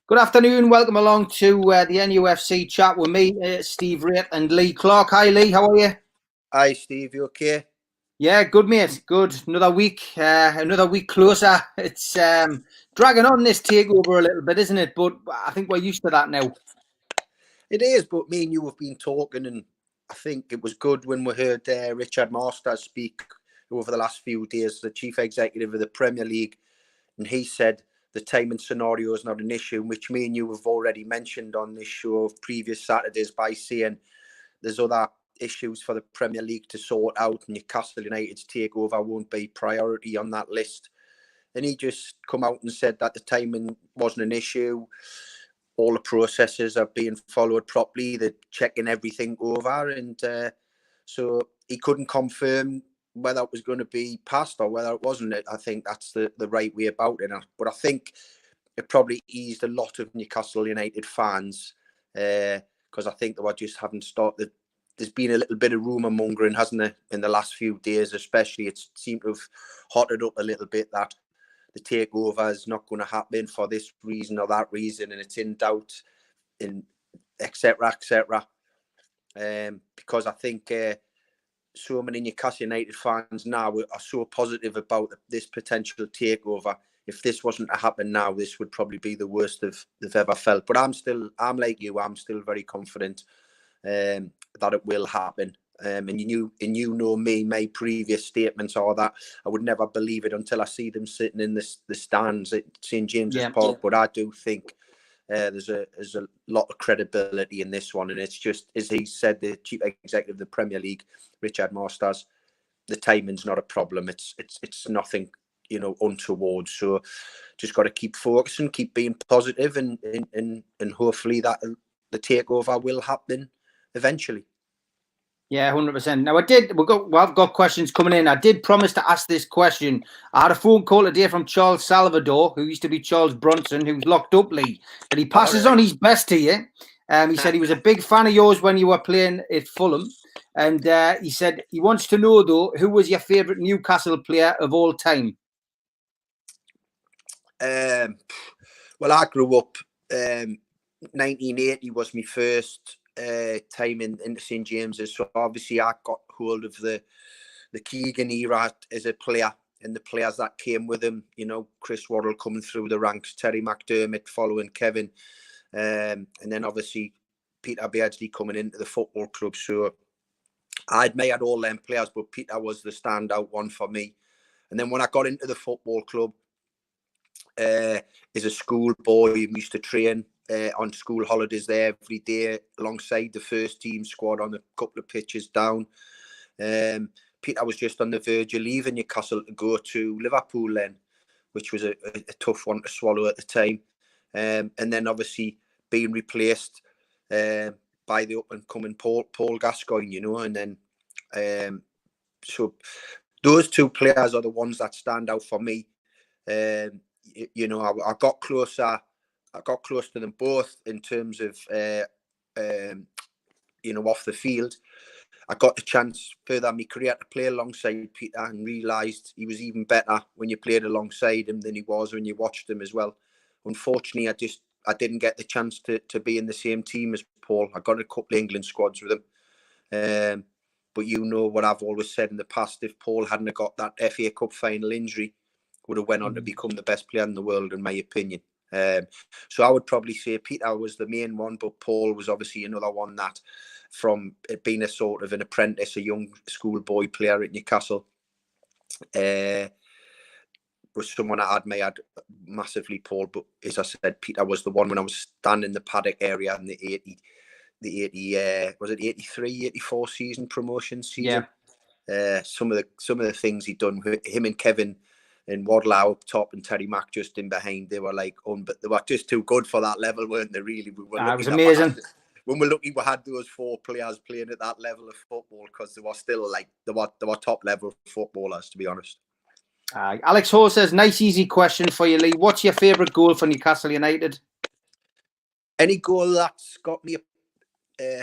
Good afternoon. Welcome along to the NUFC chat with me, Steve Wraith and Lee Clark. Hi, Lee. How are you? Hi, Steve. You okay? Yeah, good, mate. Good. Another week closer. It's dragging on this takeover a little bit, isn't it? But I think we're used to that now. It is, but me and you have been talking, and I think it was good when we heard Richard Masters speak over the last few days, the chief executive of the Premier League, and he said the timing scenario is not an issue, which me and you have already mentioned on this show of previous Saturdays by saying there's other issues for the Premier League to sort out, and Newcastle United's takeover won't be priority on that list. And he just come out and said that the timing wasn't an issue. All the processes are being followed properly. They're checking everything over. And so he couldn't confirm whether it was going to be passed or whether it wasn't. I think that's the right way about it. But I think it probably eased a lot of Newcastle United fans because I think they were just having started. There's been a little bit of rumour mongering, hasn't there, in the last few days, especially. It seemed to have hotted up a little bit that the takeover is not going to happen for this reason or that reason, and it's in doubt, in etc. Because I think so many Newcastle United fans now are so positive about this potential takeover. If this wasn't to happen now, this would probably be the worst they've ever felt. But I'm like you. I'm still very confident that it will happen. And you know me, my previous statements are that I would never believe it until I see them sitting in the stands at St James's Park. But I do think there's a lot of credibility in this one, and it's just, as he said, the chief executive of the Premier League, Richard Masters, the timing's not a problem. It's nothing, untoward. So just got to keep focusing, keep being positive, and hopefully that the takeover will happen eventually. Yeah, 100%. Now, I've got questions coming in. I did promise to ask this question. I had a phone call today from Charles Salvador, who used to be Charles Bronson, who's locked up, Lee. But he passes on his best to you. He said he was a big fan of yours when you were playing at Fulham. And he said he wants to know, though, who was your favourite Newcastle player of all time? Well, I grew up, 1980 was my first time in St James's, so obviously I got hold of the Keegan era as a player and the players that came with him. Chris Waddle coming through the ranks, Terry McDermott following Kevin, and then obviously Peter Beardsley coming into the football club. So I admired all them players, but Peter was the standout one for me. And then when I got into the football club as a schoolboy, we used to train on school holidays there every day alongside the first team squad on a couple of pitches down. Peter was just on the verge of leaving Newcastle to go to Liverpool then, which was a tough one to swallow at the time. And then obviously being replaced by the up-and-coming Paul Gascoigne, and then so those two players are the ones that stand out for me. I got closer. I got close to them both in terms of, off the field. I got the chance further in my career to play alongside Peter and realised he was even better when you played alongside him than he was when you watched him as well. Unfortunately, I didn't get the chance to be in the same team as Paul. I got a couple of England squads with him. But what I've always said in the past, if Paul hadn't got that FA Cup final injury, would have went on to become the best player in the world, in my opinion. So I would probably say Peter was the main one, but Paul was obviously another one that, from it being a sort of an apprentice, a young schoolboy player at Newcastle, was someone I admired massively, Paul. But as I said, Peter was the one when I was standing in the paddock area in the 83, 84 season, promotion season. Yeah. Some of the things he'd done, him and Kevin and Waddle up top and Terry Mack just in behind, they were like, but they were just too good for that level, weren't they? Really, it was amazing. When we're lucky, we had those four players playing at that level of football, because they were still they were top level footballers, to be honest. Alex Hall says, nice easy question for you, Lee. What's your favourite goal for Newcastle United? Any goal that's got me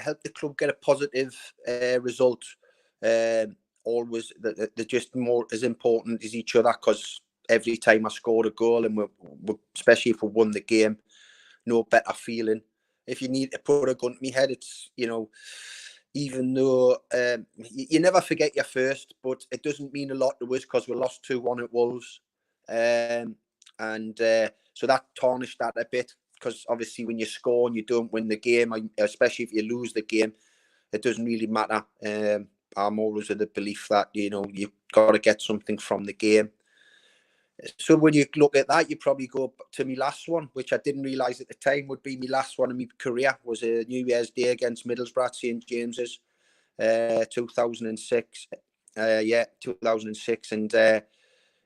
helped the club get a positive result. Always, they're just more as important as each other, because every time I scored a goal, and we especially if we won the game, no better feeling. If you need to put a gun to my head, it's, you know, even though you never forget your first, but it doesn't mean a lot to us because we lost 2-1 at Wolves. So that tarnished that a bit, because obviously when you score and you don't win the game, especially if you lose the game, it doesn't really matter. I'm always of the belief that, you know, you've got to get something from the game. So when you look at that, you probably go to my last one, which I didn't realise at the time would be my last one in my career, was a New Year's Day against Middlesbrough at St James's, 2006. 2006, and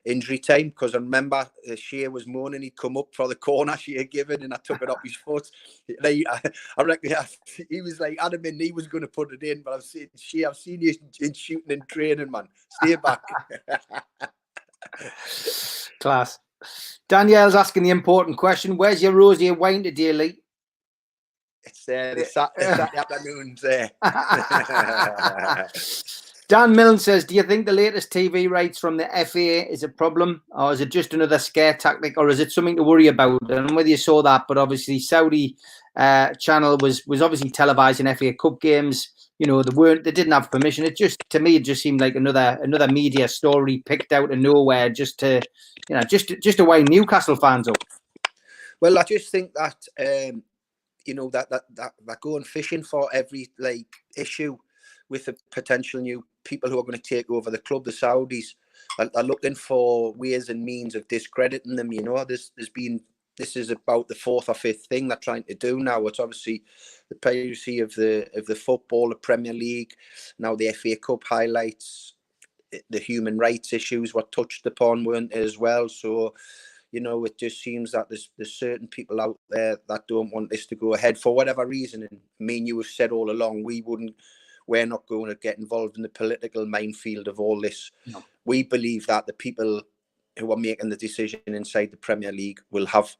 injury time, because I remember Shea was moaning he'd come up for the corner she had given, and I took it off his foot. I reckon he was like adamant he was going to put it in, but I've seen Shea, I've seen you in shooting and training, man. Stay back. Class. Danielle's asking the important question: where's your rosy wine today, Lee? It's the Saturday afternoons there. Dan Milne says, do you think the latest TV rights from the FA is a problem, or is it just another scare tactic, or is it something to worry about? I don't know whether you saw that, but obviously Saudi channel was obviously televising FA Cup games. You know, they didn't have permission. To me, it just seemed like another media story picked out of nowhere just to wind Newcastle fans up. Well, I just think that that going fishing for every issue with the potential new people who are going to take over the club. The Saudis are looking for ways and means of discrediting them. You know, this is about the fourth or fifth thing they're trying to do now. It's obviously the piracy of the football, the Premier League, now the FA Cup highlights, the human rights issues were touched upon, weren't they, as well? So, you know, it just seems that there's certain people out there that don't want this to go ahead for whatever reason. And me and you have said all along, we're not going to get involved in the political minefield of all this. No. We believe that the people who are making the decision inside the Premier League will have,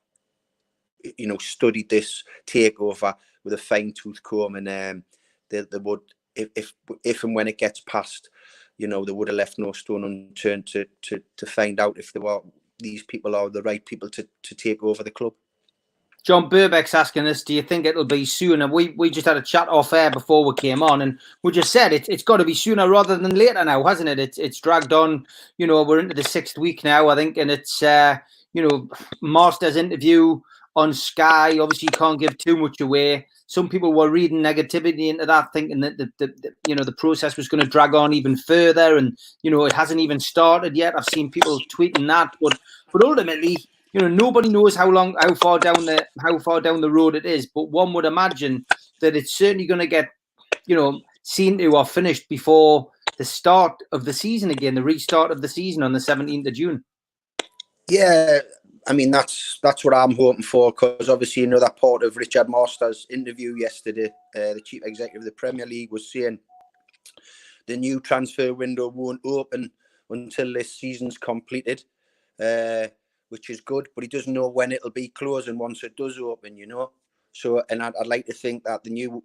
you know, studied this takeover with a fine-tooth comb, and they would, if and when it gets passed, you know, they would have left no stone unturned to find out if these people are the right people to take over the club. John Burbeck's asking us, do you think it'll be sooner? We just had a chat off air before we came on, and we just said it's got to be sooner rather than later now, hasn't it? It's dragged on. You know, we're into the 6th week now, I think, and it's, Master's interview on Sky. Obviously, you can't give too much away. Some people were reading negativity into that, thinking that the process was going to drag on even further, and, you know, it hasn't even started yet. I've seen people tweeting that, but ultimately, you know, nobody knows how far down the road it is, but one would imagine that it's certainly going to get, you know, seen to or finished before the start of the season again, the restart of the season on the 17th of June. Yeah, I mean, that's what I'm hoping for, because obviously, you know, that part of Richard Masters' interview yesterday, the chief executive of the Premier League was saying the new transfer window won't open until this season's completed. Which is good, but he doesn't know when it'll be closing once it does open, you know. So, and I'd like to think that the new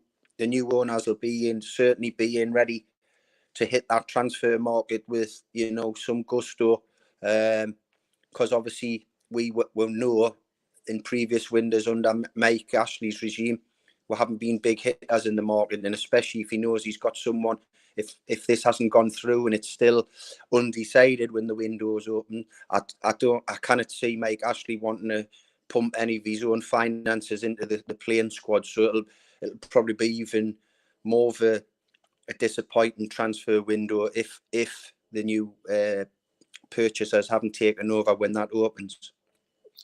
owners will certainly be ready to hit that transfer market with, you know, some gusto, because obviously we will know in previous windows under Mike Ashley's regime, we haven't been big hitters in the market, and especially if he knows he's got someone. If this hasn't gone through and it's still undecided when the window's open, I cannot see Mike Ashley wanting to pump any of his own finances into the playing squad. So it'll probably be even more of a disappointing transfer window if the new purchasers haven't taken over when that opens.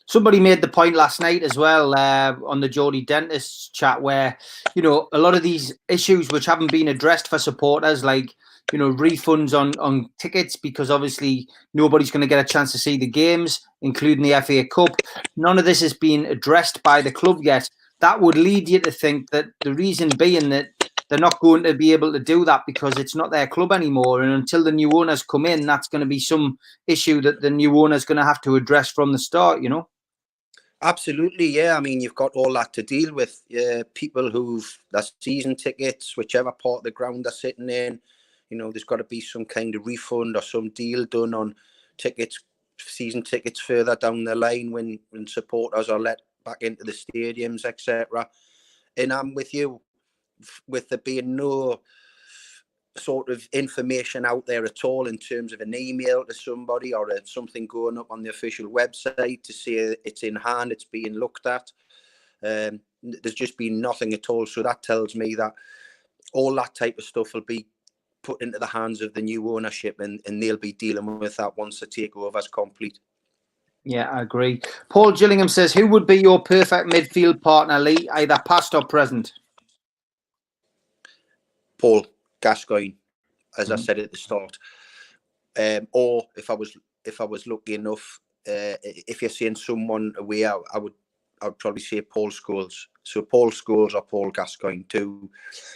Somebody made the point last night as well on the Geordie Dentist chat where, you know, a lot of these issues which haven't been addressed for supporters, like, you know, refunds on tickets, because obviously nobody's going to get a chance to see the games, including the FA Cup. None of this has been addressed by the club yet. That would lead you to think that the reason being that they're not going to be able to do that because it's not their club anymore. And until the new owners come in, that's going to be some issue that the new owner's going to have to address from the start, you know? Absolutely, yeah. I mean, you've got all that to deal with. People who've their season tickets, whichever part of the ground they're sitting in, you know, there's got to be some kind of refund or some deal done on tickets, season tickets further down the line when supporters are let back into the stadiums, etc. And I'm with you, with there being no sort of information out there at all in terms of an email to somebody or something going up on the official website to say it's in hand, it's being looked at. There's just been nothing at all. So that tells me that all that type of stuff will be put into the hands of the new ownership, and they'll be dealing with that once the takeover is complete. Yeah, I agree. Paul Gillingham says, who would be your perfect midfield partner, Lee, either past or present? Paul Gascoigne, as I said at the start. Or if I was lucky enough, if you're seeing someone away, I would probably say Paul Scholes. So Paul Scholes or Paul Gascoigne, two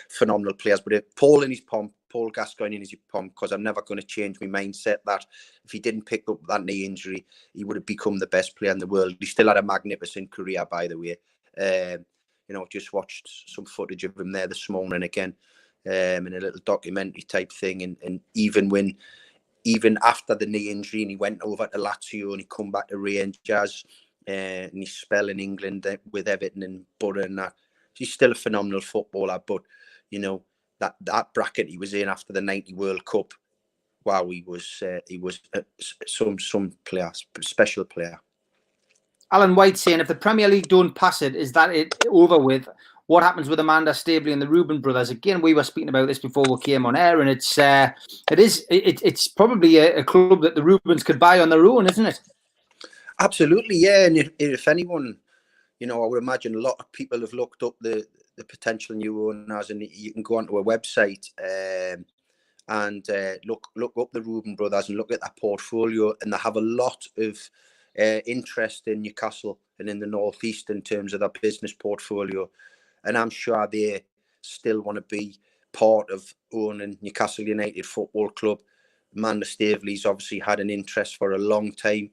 phenomenal players. But if Paul in his pomp, Paul Gascoigne in his pomp, because I'm never going to change my mindset that if he didn't pick up that knee injury, he would have become the best player in the world. He still had a magnificent career, by the way. Just watched some footage of him there this morning again, in a little documentary type thing. And even after the knee injury, and he went over to Lazio and he come back to Rangers, and his spell in England with Everton and Borough and that, he's still a phenomenal footballer. But that bracket he was in after the '90 World Cup, wow, he was some player, special player. Alan White saying, if the Premier League don't pass it, is that it over with? What happens with Amanda Staveley and the Reuben brothers? Again, we were speaking about this before we came on air, and it's probably a club that the Reubens could buy on their own, isn't it? Absolutely, yeah. And if anyone, I would imagine a lot of people have looked up the potential new owners, and you can go onto a website and look up the Reuben brothers and look at that portfolio, and they have a lot of interest in Newcastle and in the northeast in terms of their business portfolio. And I'm sure they still want to be part of owning Newcastle United Football Club. Amanda Staveley's obviously had an interest for a long time.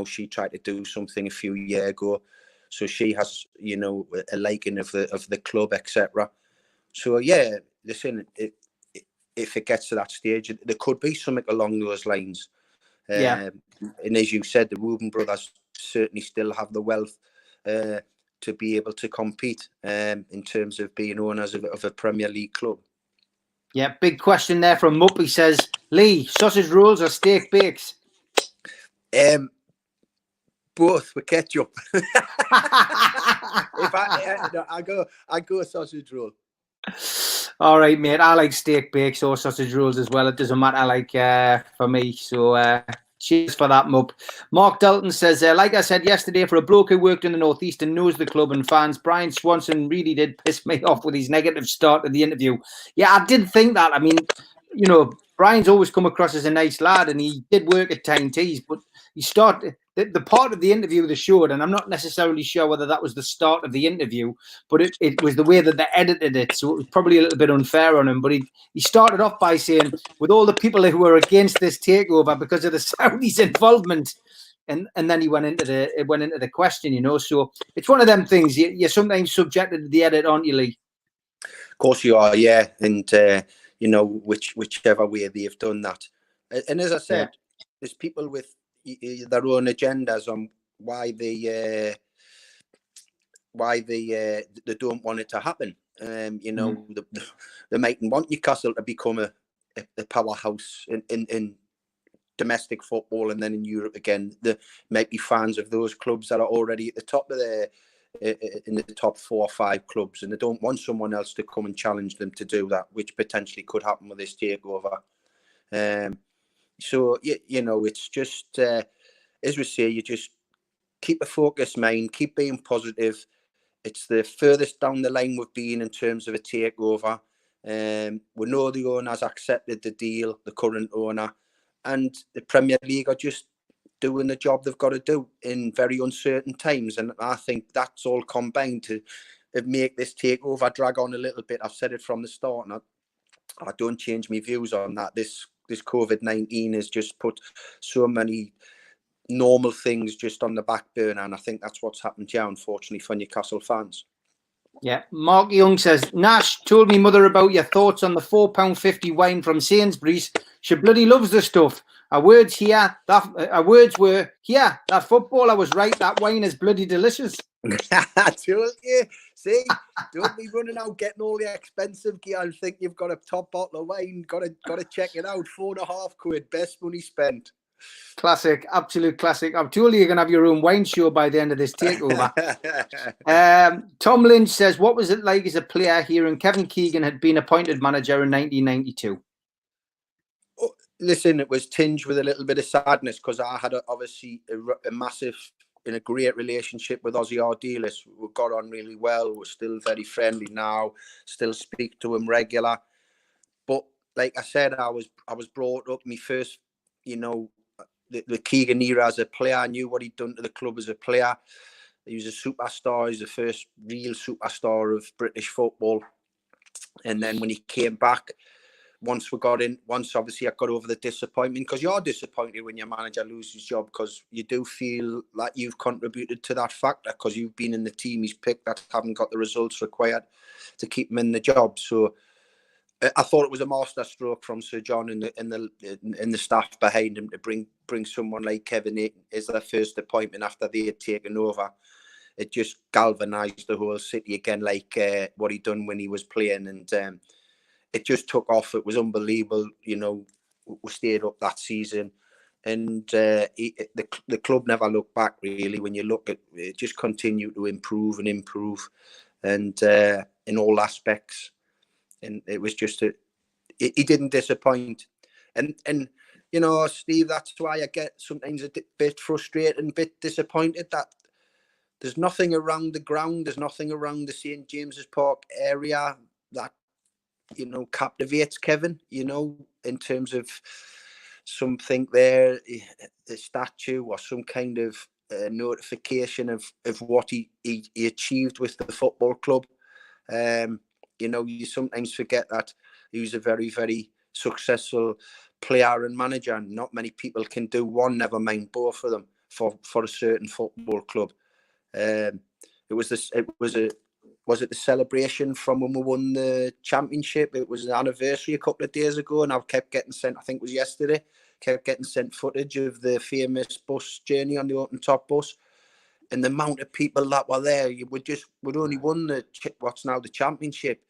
She tried to do something a few years ago, so she has, a liking of the club, etc. So yeah, listen, if it gets to that stage, there could be something along those lines. Yeah. And as you said, the Reuben brothers certainly still have the wealth to be able to compete in terms of being owners of a Premier League club. Yeah, big question there from Mupp. He says, Lee, sausage rolls or steak bakes? Both with ketchup. I go sausage roll. All right, mate. I like steak bakes or sausage rolls as well. It doesn't matter, for me. So cheers for that, Mupp. Mark Dalton says, like I said yesterday, for a bloke who worked in the Northeast and knows the club and fans, Brian Swanson really did piss me off with his negative start to the interview. Yeah, I did think that. I mean, Brian's always come across as a nice lad, and he did work at Tyne Tees, but he started the part of the interview they showed, and I'm not necessarily sure whether that was the start of the interview, but it was the way that they edited it, so it was probably a little bit unfair on him. But he started off by saying, with all the people who were against this takeover because of the Saudis' involvement, and then he went into the question, So it's one of them things. You're sometimes subjected to the edit, aren't you, Lee? Of course you are, yeah, and whichever way they've done that, and as I said, there's people with their own agendas on why they don't want it to happen. They mightn't want Newcastle to become a powerhouse in domestic football, and then in Europe again. There might be fans of those clubs that are already at the top of in the top 4 or 5 clubs, and they don't want someone else to come and challenge them to do that, which potentially could happen with this takeover. So it's just as we say, you just keep a focused mind, keep being positive. It's the furthest down the line we've been in terms of a takeover. We know the owners accepted the deal, the current owner, and the Premier League are just doing the job they've got to do in very uncertain times. And I think that's all combined to make this takeover drag on a little bit. I've said it from the start, and I don't change my views on that. This COVID-19 has just put so many normal things just on the back burner, and I think that's what's happened here, unfortunately, for Newcastle fans. Yeah, Mark Young says, Nash told me mother about your thoughts on the £4.50 wine from Sainsbury's. She bloody loves the stuff. Our words were, that footballer was right, that wine is bloody delicious. I told you. See, don't be running out getting all the expensive gear and think you've got a top bottle of wine. Got to check it out. £4.50, best money spent. Classic, absolute classic. I'm told you're going to have your own wine show by the end of this takeover. Tom Lynch says, what was it like as a player hearing Kevin Keegan had been appointed manager in 1992? Oh, listen, it was tinged with a little bit of sadness because I had obviously a massive, in a great relationship with Ozzy Ardiles. We got on really well. We're still very friendly now. Still speak to him regular. But like I said, I was brought up. My first, the Keegan era as a player. I knew what he'd done to the club as a player. He was a superstar. He's the first real superstar of British football. And then when he came back, once obviously I got over the disappointment, because you're disappointed when your manager loses his job, because you do feel like you've contributed to that factor, because you've been in the team he's picked that haven't got the results required to keep him in the job. So I thought it was a master stroke from Sir John and the staff behind him to bring someone like Kevin as their first appointment after they had taken over. It just galvanised the whole city again, like what he'd done when he was playing, and it just took off. It was unbelievable. We stayed up that season, and the club never looked back really. When you look at it, just continued to improve, and in all aspects. And it was just he didn't disappoint, and Steve, that's why I get sometimes a bit frustrated and a bit disappointed that there's nothing around the ground, there's nothing around the St. James's Park area that captivates Kevin, in terms of something there, a statue or some kind of notification of what he achieved with the football club. You sometimes forget that he was a very, very successful player and manager, and not many people can do one, never mind both of them, for a certain football club. Was it the celebration from when we won the championship? It was an anniversary a couple of days ago, and I've kept getting sent, I think it was yesterday, kept getting sent footage of the famous bus journey on the open top bus. And the amount of people that were there, we'd only won what's now the championship.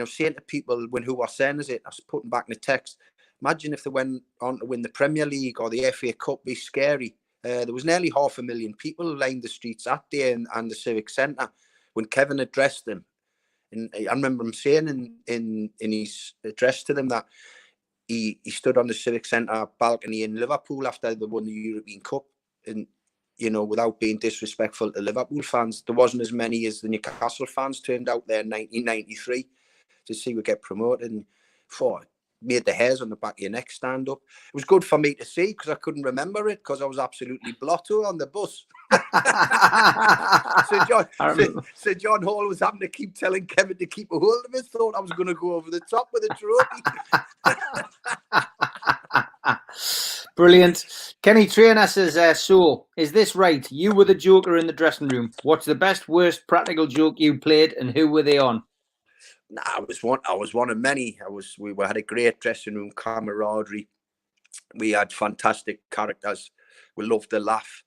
Saying to people who were saying it, I was putting back in the text, imagine if they went on to win the Premier League or the FA Cup, be scary. There was nearly 500,000 people lined the streets that day and the Civic Centre when Kevin addressed them. And I remember him saying in his address to them that he stood on the Civic Centre balcony in Liverpool after they won the European Cup. And without being disrespectful to Liverpool fans, there wasn't as many as the Newcastle fans turned out there in 1993 to see we get promoted, and made the hairs on the back of your neck stand up. It was good for me to see because I couldn't remember it because I was absolutely blotto on the bus. So John Hall was having to keep telling Kevin to keep a hold of it. Thought I was going to go over the top with a trophy. Brilliant. Kenny Trainer says, so is this right? You were the joker in the dressing room. What's the best, worst practical joke you played, and who were they on? Nah, I was one of many. We had a great dressing room camaraderie. We had fantastic characters. We loved to laugh.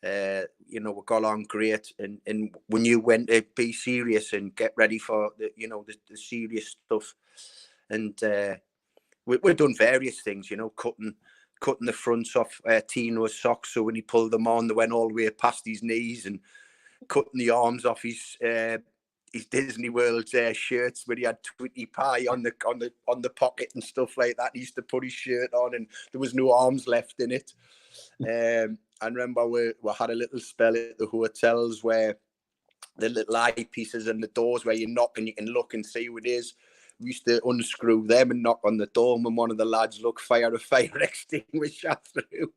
We got on great, and we knew when to be serious and get ready for the serious stuff. And we've done various things, cutting the fronts off Tino's socks, so when he pulled them on, they went all the way past his knees, and cutting the arms off his Disney World shirts where he had Twitty Pie on the pocket and stuff like that. He used to put his shirt on and there was no arms left in it. I remember we had a little spell at the hotels where the little eyepieces and the doors where you knock and you can look and see who it is. We used to unscrew them and knock on the door, and when one of the lads looked, fire a fire extinguisher through.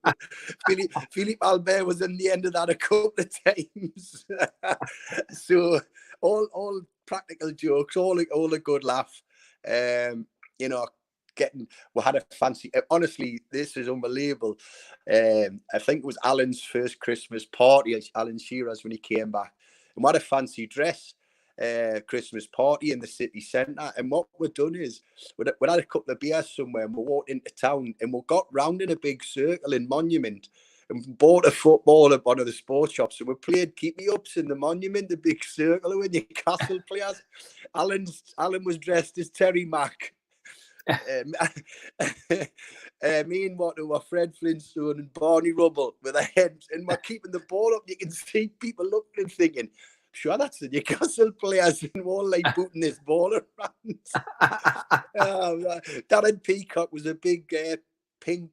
Philippe Albert was in the end of that a couple of times. So all practical jokes, all a good laugh. We had a fancy. Honestly, this is unbelievable. I think it was Alan's first Christmas party, Alan Shearer's, when he came back, and what a fancy dress. Christmas party in the city centre, and what we've done is we had a couple of beers somewhere and we walked into town and we got round in a big circle in Monument and bought a football at one of the sports shops, and we played keep-me-ups in the Monument, the big circle with Newcastle players. Alan was dressed as Terry Mack. Me and what were Fred Flintstone and Barney Rubble with their heads, and we're keeping the ball up. You can see people looking and thinking, sure, that's the Newcastle players, and we're all like booting this ball around. Darren Peacock was a big pink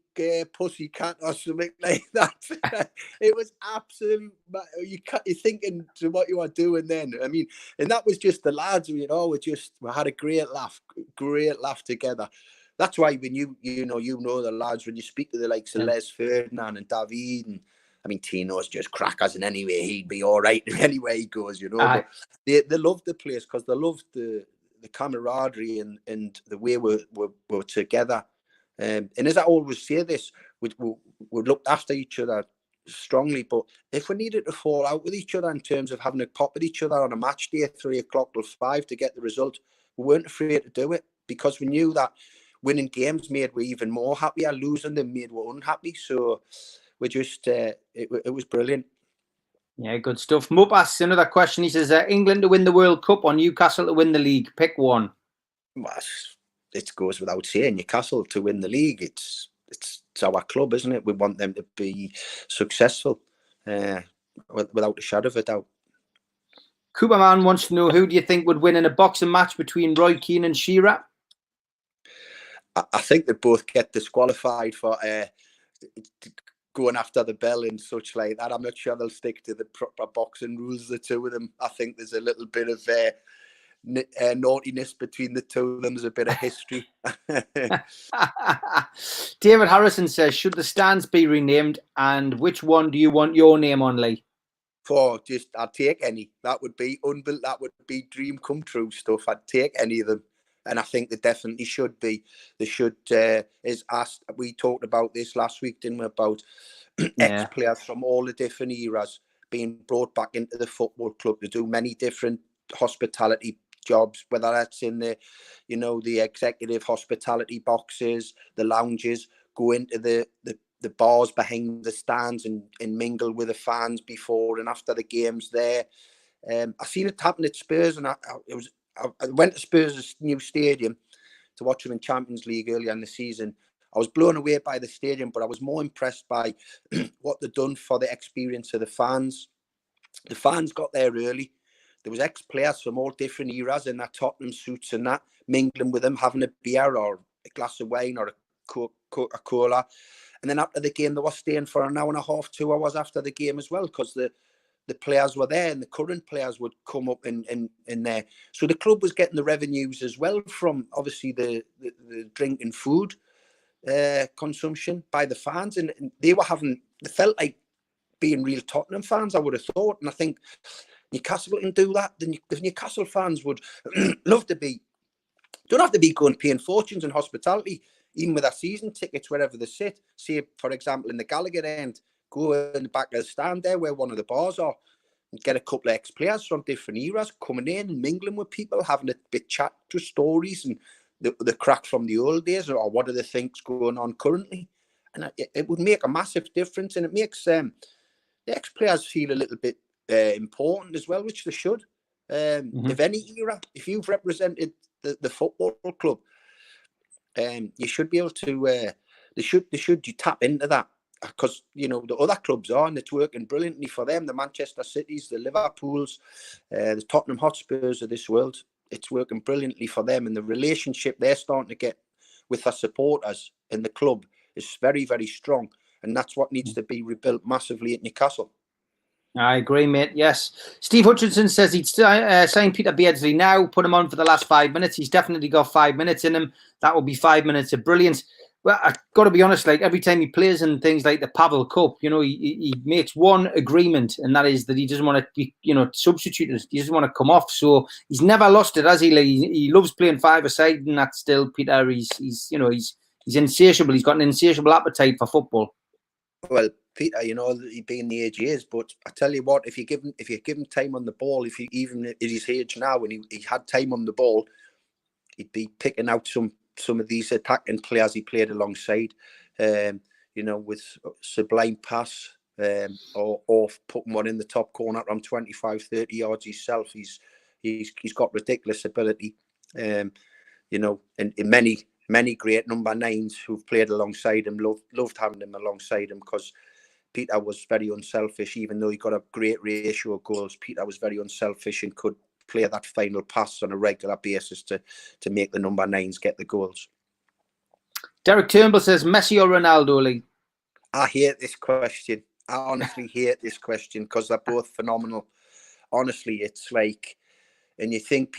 pussy cat or something like that. It was absolute. You're thinking to what you are doing then. I mean, and that was just the lads. We had a great laugh together. That's why when you know the lads, when you speak to the likes of Les Ferdinand and David, and I mean Tino's just crackers, and anyway he'd be all right anywhere he goes, But they loved the place because they loved the camaraderie and the way we're together. And as I always say this, we looked after each other strongly, but if we needed to fall out with each other in terms of having a pop at each other on a match day, 3 o'clock till 5 to get the result, we weren't afraid to do it because we knew that winning games made we even more happier, losing them made we unhappy. So we just, it was brilliant. Yeah, good stuff. Mup asks another question. He says, England to win the World Cup or Newcastle to win the league? Pick one. Well, it goes without saying, Newcastle to win the league. It's our club, isn't it? We want them to be successful, without a shadow of a doubt. Cooperman wants to know, who do you think would win in a boxing match between Roy Keane and Shearer? I think they both get disqualified for going after the bell and such like that. I'm not sure they'll stick to the proper boxing rules, the two of them. I think there's a little bit of naughtiness between the two of them. There's a bit of history. David Harrison says, should the stands be renamed, and which one do you want your name on, Lee? I'd take any. That would be that would be dream come true stuff. I'd take any of them. And I think they definitely should be. They should, we talked about this last week, didn't we, about ex-players from all the different eras being brought back into the football club to do many different hospitality jobs, whether that's in the executive hospitality boxes, the lounges, go into the bars behind the stands and mingle with the fans before and after the games there. I seen it happen at Spurs, and I went to Spurs' new stadium to watch them in Champions League earlier in the season. I was blown away by the stadium, but I was more impressed by what they'd done for the experience of the fans. The fans got there early. There was ex-players from all different eras in their Tottenham suits and that, mingling with them, having a beer or a glass of wine or a Coca-Cola. And then after the game, they were staying for an hour and a half, 2 hours after the game as well, because the players were there and the current players would come up in there. So the club was getting the revenues as well from obviously the drink and food consumption by the fans. And they felt like being real Tottenham fans, I would have thought. And I think Newcastle can do that. The Newcastle fans would love to be, don't have to be going paying fortunes in hospitality, even with their season tickets, wherever they sit. Say, for example, in the Gallagher end, go in the back of the stand there where one of the bars are and get a couple of ex-players from different eras coming in and mingling with people, having a bit chat to stories and the crack from the old days, or what are the things going on currently. And it would make a massive difference, and it makes the ex-players feel a little bit important as well, which they should. If any era, if you've represented the football club, you should be able to, you tap into that. Because, the other clubs are, and it's working brilliantly for them. The Manchester Cities, the Liverpools, the Tottenham Hotspurs of this world. It's working brilliantly for them. And the relationship they're starting to get with their supporters in the club is very, very strong. And that's what needs to be rebuilt massively at Newcastle. I agree, mate. Yes. Steve Hutchinson says he'd sign Peter Beardsley now, put him on for the last 5 minutes. He's definitely got 5 minutes in him. That will be 5 minutes of brilliance. Well, I've got to be honest, like every time he plays in things like the Pavel Cup, he makes one agreement, and that is that he doesn't want to be, substituted. He doesn't want to come off. So he's never lost it, has he? Like, he loves playing five-a-side, and that's still Peter. He's insatiable. He's got an insatiable appetite for football. Well, Peter, he'd be in the age he is, but I tell you what, if you give him time on the ball, even at his age now, when he had time on the ball, he'd be picking out some of these attacking players he played alongside. you know, with sublime pass, or putting one in the top corner from 25, 30 yards himself. He's got ridiculous ability. You know, and many great number 9s who've played alongside him loved having him alongside him, because Peter was very unselfish. Even though he got a great ratio of goals, Peter was very unselfish and could play that final pass on a regular basis to make the number 9s get the goals. Derek Turnbull says, Messi or Ronaldo, Lee? I hate this question. I honestly hate this question, because they're both phenomenal. Honestly, it's like, and you think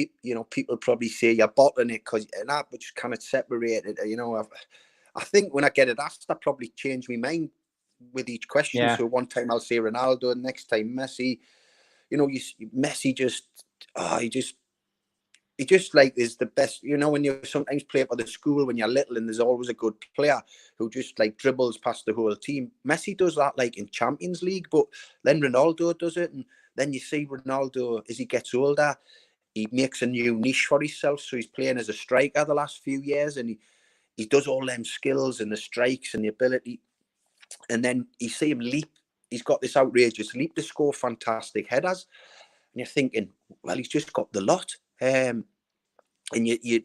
people probably say you're bottling it because but just kind of separate it. You know, I think when I get it asked, I probably change my mind with each question. Yeah. So one time I'll say Ronaldo, and next time Messi. You know, Messi he just like is the best. You know, when you sometimes play for the school when you're little, and there's always a good player who just like dribbles past the whole team. Messi does that like in Champions League, but then Ronaldo does it, and then you see Ronaldo as he gets older, he makes a new niche for himself. So he's playing as a striker the last few years, and he does all them skills and the strikes and the ability. And then you see him leap. He's got this outrageous leap to score fantastic headers. And you're thinking, well, he's just got the lot. And you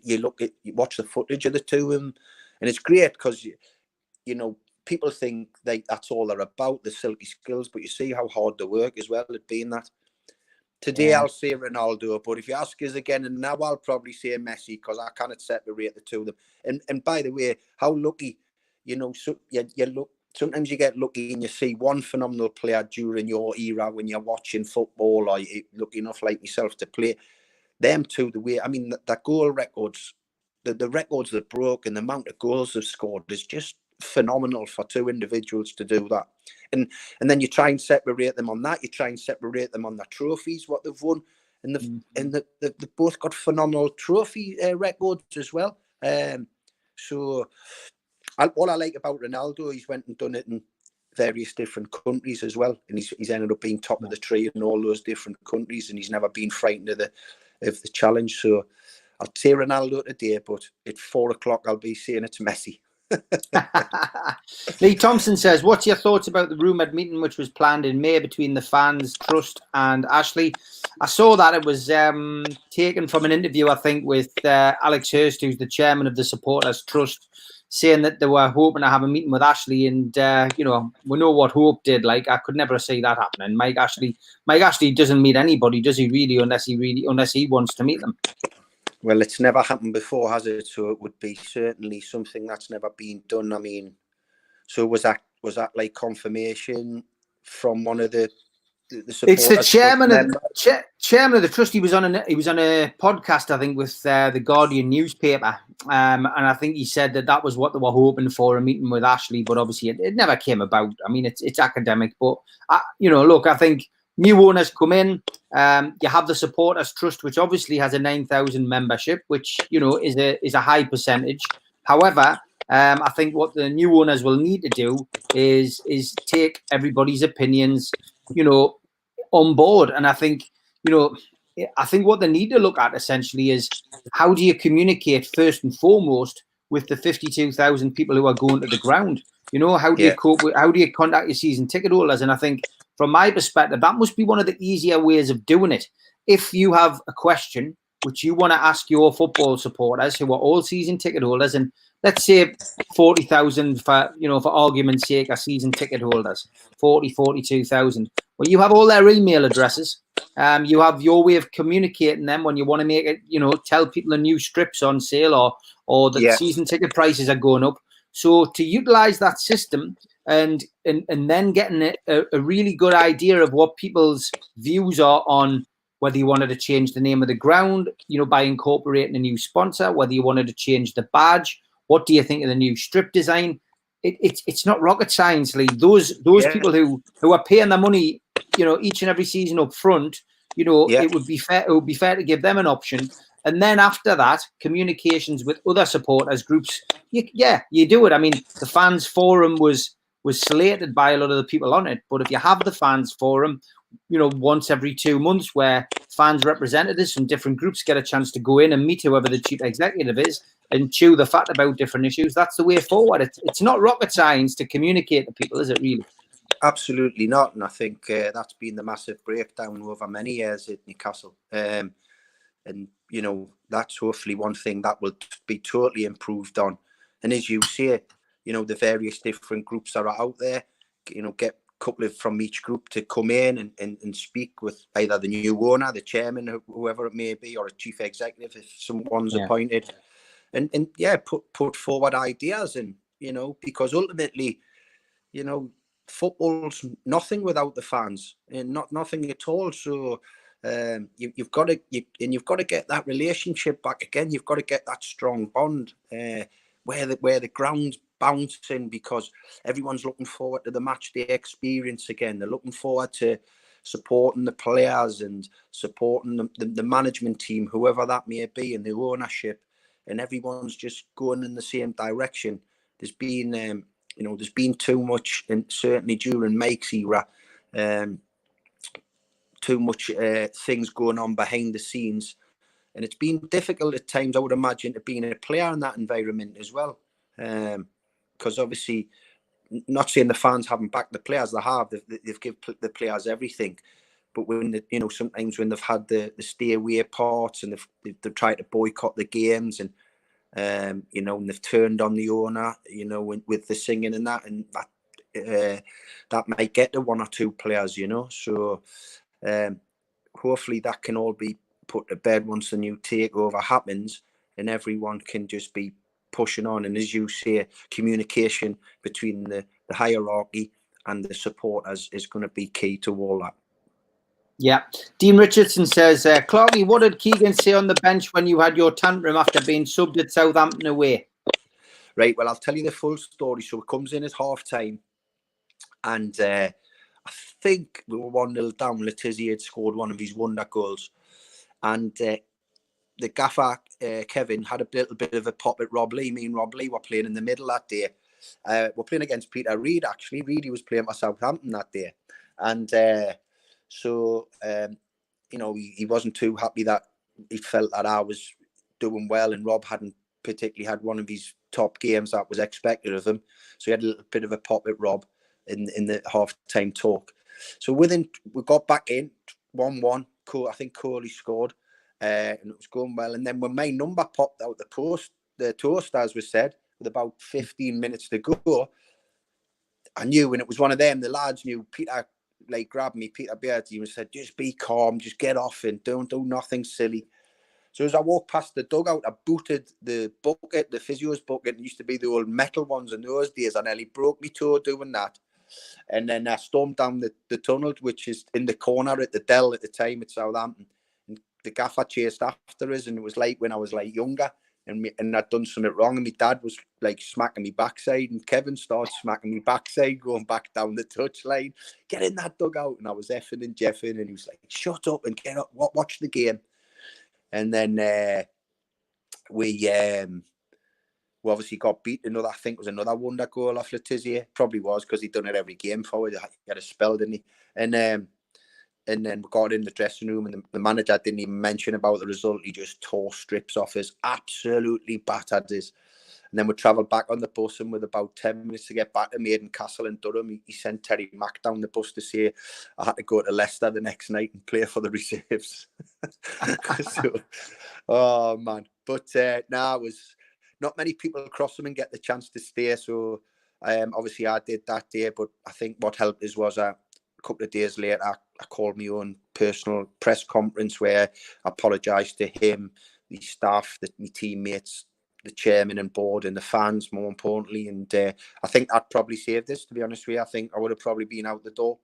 watch the footage of the two of them, and it's great because, you know, people think that's all they're about, the silky skills, but you see how hard they work as well at being that. Today, yeah. I'll say Ronaldo, but if you ask us again, and now I'll probably say Messi, because I cannot separate the two of them. And by the way, how lucky, you know, so you look. Sometimes you get lucky and you see one phenomenal player during your era when you're watching football, or you lucky enough like myself to play. Them two, the way, I mean, the goal records, the records they've broken, the amount of goals they've scored is just phenomenal for two individuals to do that. And then you try and separate them on that. You try and separate them on the trophies, what they've won, and they've both got phenomenal trophy records as well. What I like about Ronaldo, he's went and done it in various different countries as well, and he's ended up being top of the tree in all those different countries, and he's never been frightened of the challenge. So I'll say Ronaldo today, but at 4:00 I'll be saying it's Messi. Lee Thompson says, what's your thoughts about the rumoured meeting which was planned in May between the fans, Trust and Ashley? I saw that it was taken from an interview, I think, with Alex Hurst, who's the chairman of the Supporters Trust, saying that they were hoping to have a meeting with Ashley, and you know, we know what Hope did. Like, I could never see that happening. Mike Ashley doesn't meet anybody, does he really, unless he wants to meet them? Well, it's never happened before, has it? So it would be certainly something that's never been done. I mean, so was that like confirmation from one of the supporters? It's the chairman of the trust. He was on a podcast, I think, with the Guardian newspaper, and I think he said that was what they were hoping for, a meeting with Ashley, but obviously it never came about. I mean, it's academic, but you know, look, I think new owners come in. You have the Supporters Trust, which obviously has a 9,000 membership, which, you know, is a high percentage. However, I think what the new owners will need to do is take everybody's opinions, you know, on board. And I think, you know, what they need to look at essentially is, how do you communicate first and foremost with the 52,000 people who are going to the ground? You know, how do you cope with, how do you contact your season ticket holders? And I think, from my perspective, that must be one of the easier ways of doing it. If you have a question which you want to ask your football supporters who are all season ticket holders, and let's say 40,000 for argument's sake are season ticket holders, 42,000. Well, you have all their email addresses. You have your way of communicating them when you want to make it, you know, tell people the new strips on sale or that season ticket prices are going up. So to utilize that system and then getting a really good idea of what people's views are on whether you wanted to change the name of the ground, you know, by incorporating a new sponsor, whether you wanted to change the badge, what do you think of the new strip design? It's not rocket science, Lee. Those people who are paying their money, you know, each and every season up front, you know, it would be fair to give them an option. And then after that, communications with other supporters groups, you do it. I mean, the fans forum was slated by a lot of the people on it, but if you have the fans forum, you know, once every 2 months, where fans representatives from different groups get a chance to go in and meet whoever the chief executive is and chew the fat about different issues. That's the way forward. It's not rocket science to communicate to people, is it really? Absolutely not. And I think that's been the massive breakdown over many years at Newcastle. And, you know, that's hopefully one thing that will be totally improved on. And as you say, you know, the various different groups that are out there, you know, get a couple of from each group to come in and speak with either the new owner, the chairman, whoever it may be, or a chief executive if someone's appointed. And yeah, put forward ideas. And, you know, because ultimately, you know, football's nothing without the fans, and nothing at all. So you've got to get that relationship back again. You've got to get that strong bond where the ground's bouncing, because everyone's looking forward to the match day experience again. They're looking forward to supporting the players and supporting the management team, whoever that may be, and the ownership, and everyone's just going in the same direction. There's been you know, there's been too much, and certainly during Mike's era, too much things going on behind the scenes. And it's been difficult at times, I would imagine, to being a player in that environment as well. Because obviously, not saying the fans haven't backed the players, they have. They've given the players everything. But when you know, sometimes when they've had the stay away parts and they've tried to boycott the games, and you know, and they've turned on the owner, you know, with the singing and that might get to one or two players, you know. So hopefully that can all be put to bed once the new takeover happens, and everyone can just be pushing on. And as you say, communication between the hierarchy and the supporters is going to be key to all that. Yeah. Dean Richardson says, Clarky, what did Keegan say on the bench when you had your tantrum after being subbed at Southampton away? Right, well, I'll tell you the full story. So it comes in at half-time, and I think we were 1-0 down. Letizia had scored one of his wonder goals. And the gaffer, Kevin, had a little bit of a pop at Rob Lee. Me and Rob Lee were playing in the middle that day. We're playing against Peter Reid, actually. Reid was playing for Southampton that day. And so, you know, he wasn't too happy that he felt that I was doing well, and Rob hadn't particularly had one of his top games that was expected of him. So he had a little bit of a pop at Rob in the half-time talk. So we got back in 1-1. I think Coley scored, and it was going well. And then when my number popped out the toast, as was said, with about 15 minutes to go, I knew, and it was one of them. The lads knew. Peter grabbed me, Peter Beardy, and said, "Just be calm, just get off and don't do nothing silly." So as I walked past the dugout, I booted the bucket, the physio's bucket. It used to be the old metal ones in those days. I nearly broke my toe doing that. And then I stormed down the tunnel, which is in the corner at the Dell at the time at Southampton. And the gaffer chased after us, and it was like when I was like younger, and I'd done something wrong, and my dad was like smacking me backside, and Kevin started smacking me backside, going back down the touchline. Get in that dugout. And I was effing and jeffing, and he was like, "Shut up and get up, watch the game." And then we obviously got beat. I think it was another wonder goal off Letizia. Probably was, because he'd done it every game for it. He had a spell, didn't he? And then we got in the dressing room, and the manager didn't even mention about the result. He just tore strips off us, absolutely battered us. And then we travelled back on the bus, and with about 10 minutes to get back to Maidencastle in Durham, he sent Terry Mack down the bus to say I had to go to Leicester the next night and play for the reserves. So, oh, man. But it was not many people across them and get the chance to stay. So obviously I did that day, but I think what helped us was a couple of days later, I called my own personal press conference where I apologised to him, the staff, my teammates, the chairman and board, and the fans, more importantly. And I think that probably saved us, to be honest with you. I think I would have probably been out the door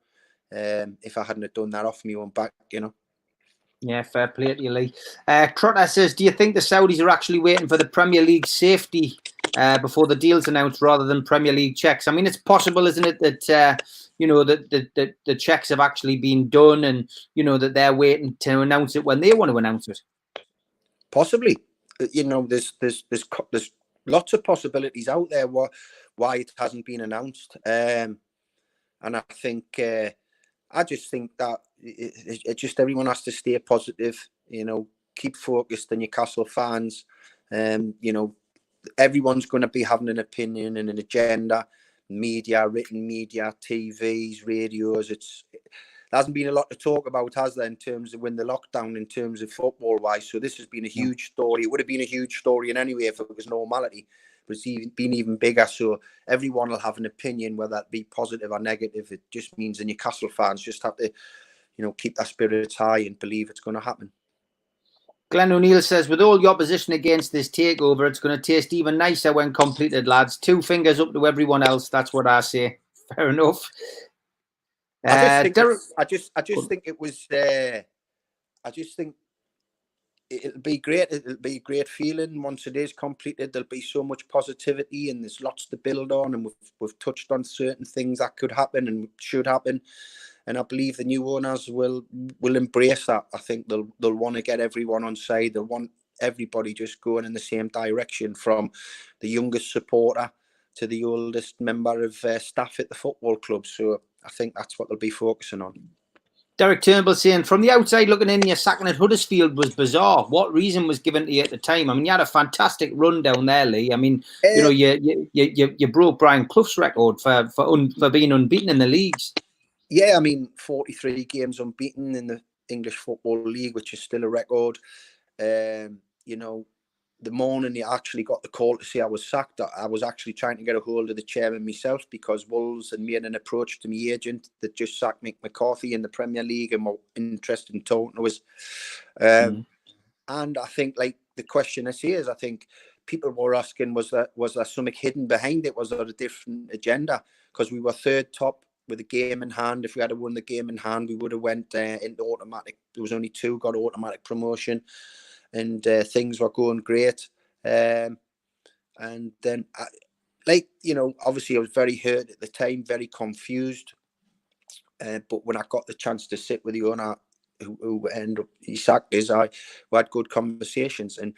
if I hadn't have done that off my own back, you know. Yeah, fair play to you, Lee. Trotter says, do you think the Saudis are actually waiting for the Premier League safety before the deal's announced rather than Premier League checks? I mean, it's possible, isn't it, that, you know, that the checks have actually been done, and, you know, that they're waiting to announce it when they want to announce it? Possibly. You know, there's lots of possibilities out there why it hasn't been announced. And I think... I just think that it just everyone has to stay positive, you know, keep focused on Newcastle fans. You know, everyone's going to be having an opinion and an agenda. Media, written media, TVs, radios. There hasn't been a lot to talk about, has there, in terms of when the lockdown, in terms of football-wise. So this has been a huge story. It would have been a huge story in any way if it was normality, but it's been even bigger. So everyone will have an opinion, whether that be positive or negative. It just means the Newcastle fans just have to, keep their spirits high and believe it's going to happen. Glenn O'Neill says, with all the opposition against this takeover, it's going to taste even nicer when completed, lads. 2 fingers up to everyone else. That's what I say. Fair enough. I just think it was. I just think it'll be great. It'll be a great feeling once it is completed. There'll be so much positivity, and there's lots to build on. And we've touched on certain things that could happen and should happen. And I believe the new owners will embrace that. I think they'll want to get everyone on side. They'll want everybody just going in the same direction, from the youngest supporter to the oldest member of staff at the football club. So I think that's what they'll be focusing on. Derek Turnbull saying, from the outside looking in, your sacking at Huddersfield was bizarre. What reason was given to you at the time? I mean, you had a fantastic run down there, Lee. I mean, you broke Brian Clough's record for being unbeaten in the leagues. Yeah, I mean, 43 games unbeaten in the English Football League, which is still a record. The morning you actually got the call to say I was sacked, I was actually trying to get a hold of the chairman myself, because Wolves had made an approach to my agent that just sacked Mick McCarthy in the Premier League and were interested in talking to us. And I think, like, the question I see is, I think people were asking, was there something hidden behind it? Was there a different agenda? Because we were third top with a game in hand. If we had won the game in hand, we would have went into automatic. There was only 2 got automatic promotion. And things were going great. And then, obviously I was very hurt at the time, very confused. But when I got the chance to sit with the owner, who ended up, he sacked us, we had good conversations. And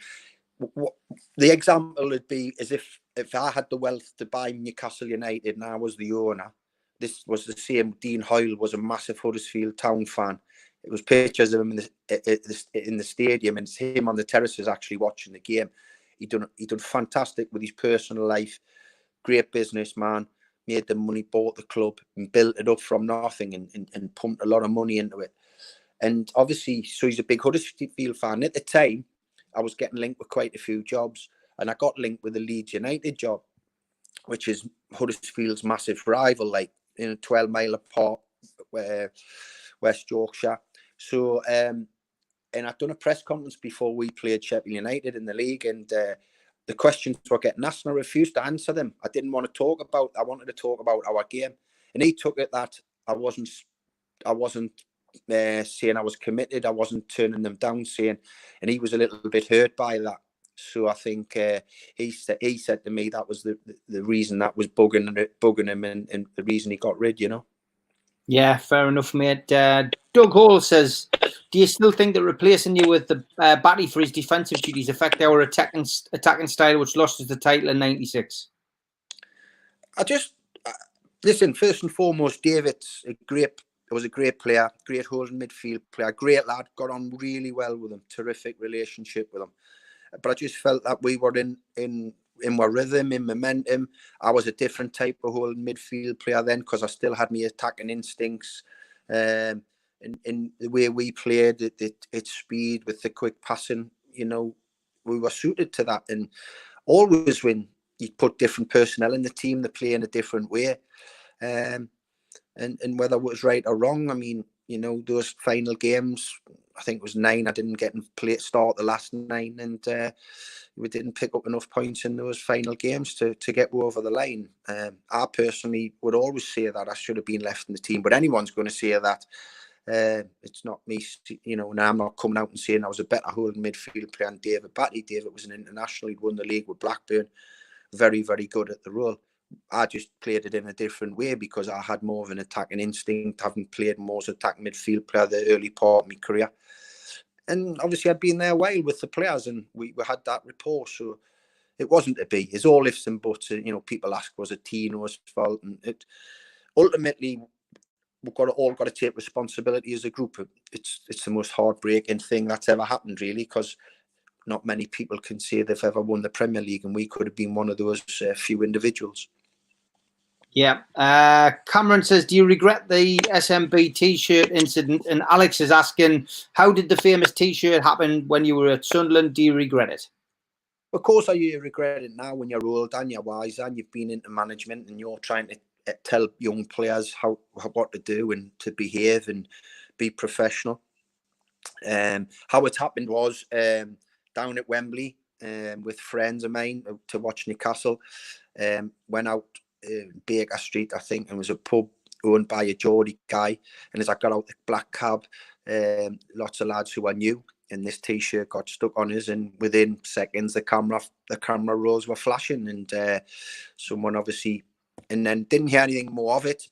the example would be as if I had the wealth to buy Newcastle United and I was the owner. This was the same. Dean Hoyle was a massive Huddersfield Town fan. It was pictures of him in the stadium, and it's him on the terraces actually watching the game. He done fantastic with his personal life. Great businessman, made the money, bought the club, and built it up from nothing, and pumped a lot of money into it. And obviously, so he's a big Huddersfield fan. At the time, I was getting linked with quite a few jobs, and I got linked with the Leeds United job, which is Huddersfield's massive rival, 12 mile apart, West Yorkshire. So, and I'd done a press conference before we played Sheffield United in the league, and the questions were getting asked, and I refused to answer them. I didn't want to talk about. I wanted to talk about our game, and he took it that I wasn't saying I was committed. I wasn't turning them down, and he was a little bit hurt by that. So I think he said to me that was the reason that was bugging him, and the reason he got rid. Yeah, fair enough, mate. Doug Hall says, do you still think that replacing you with the Batty for his defensive duties affect our attacking style, which lost us the title in '96? Listen, first and foremost, David's was a great player, great holding midfield player, great lad, got on really well with him, terrific relationship with him. But I just felt that we were in my rhythm, in momentum. I was a different type of holding midfield player then, because I still had my attacking instincts. In the way we played, its speed with the quick passing, we were suited to that. And always when you put different personnel in the team, they play in a different way. And whether it was right or wrong, I mean, those final games, I think it was 9. I didn't get to start the last 9, and we didn't pick up enough points in those final games to get over the line. I personally would always say that I should have been left in the team, but anyone's going to say that. It's not me, and I'm not coming out and saying I was a better holding midfield player than David Batty. David was an international. He'd won the league with Blackburn. Very, very good at the role. I just played it in a different way because I had more of an attacking instinct, having played more as an attacking midfield player the early part of my career. And obviously I'd been there a while with the players, and we had that rapport. So it wasn't to be. It's all ifs and buts. People ask, was it Tino's fault? And it ultimately, we've all got to take responsibility as a group. It's the most heartbreaking thing that's ever happened, really, because not many people can say they've ever won the Premier League, and we could have been one of those few individuals. Yeah. Cameron says, do you regret the SMB T-shirt incident? And Alex is asking, how did the famous T-shirt happen when you were at Sunderland? Do you regret it? Of course, I regret it now when you're old and you're wise and you've been into management and you're trying to tell young players what to do and to behave and be professional. How it happened was down at Wembley with friends of mine to watch Newcastle. Went out Baker Street, I think, and it was a pub owned by a Geordie guy. And as I got out the black cab, lots of lads who I knew, and this T-shirt got stuck on us, and within seconds the camera rolls were flashing, and someone obviously, and then didn't hear anything more of it.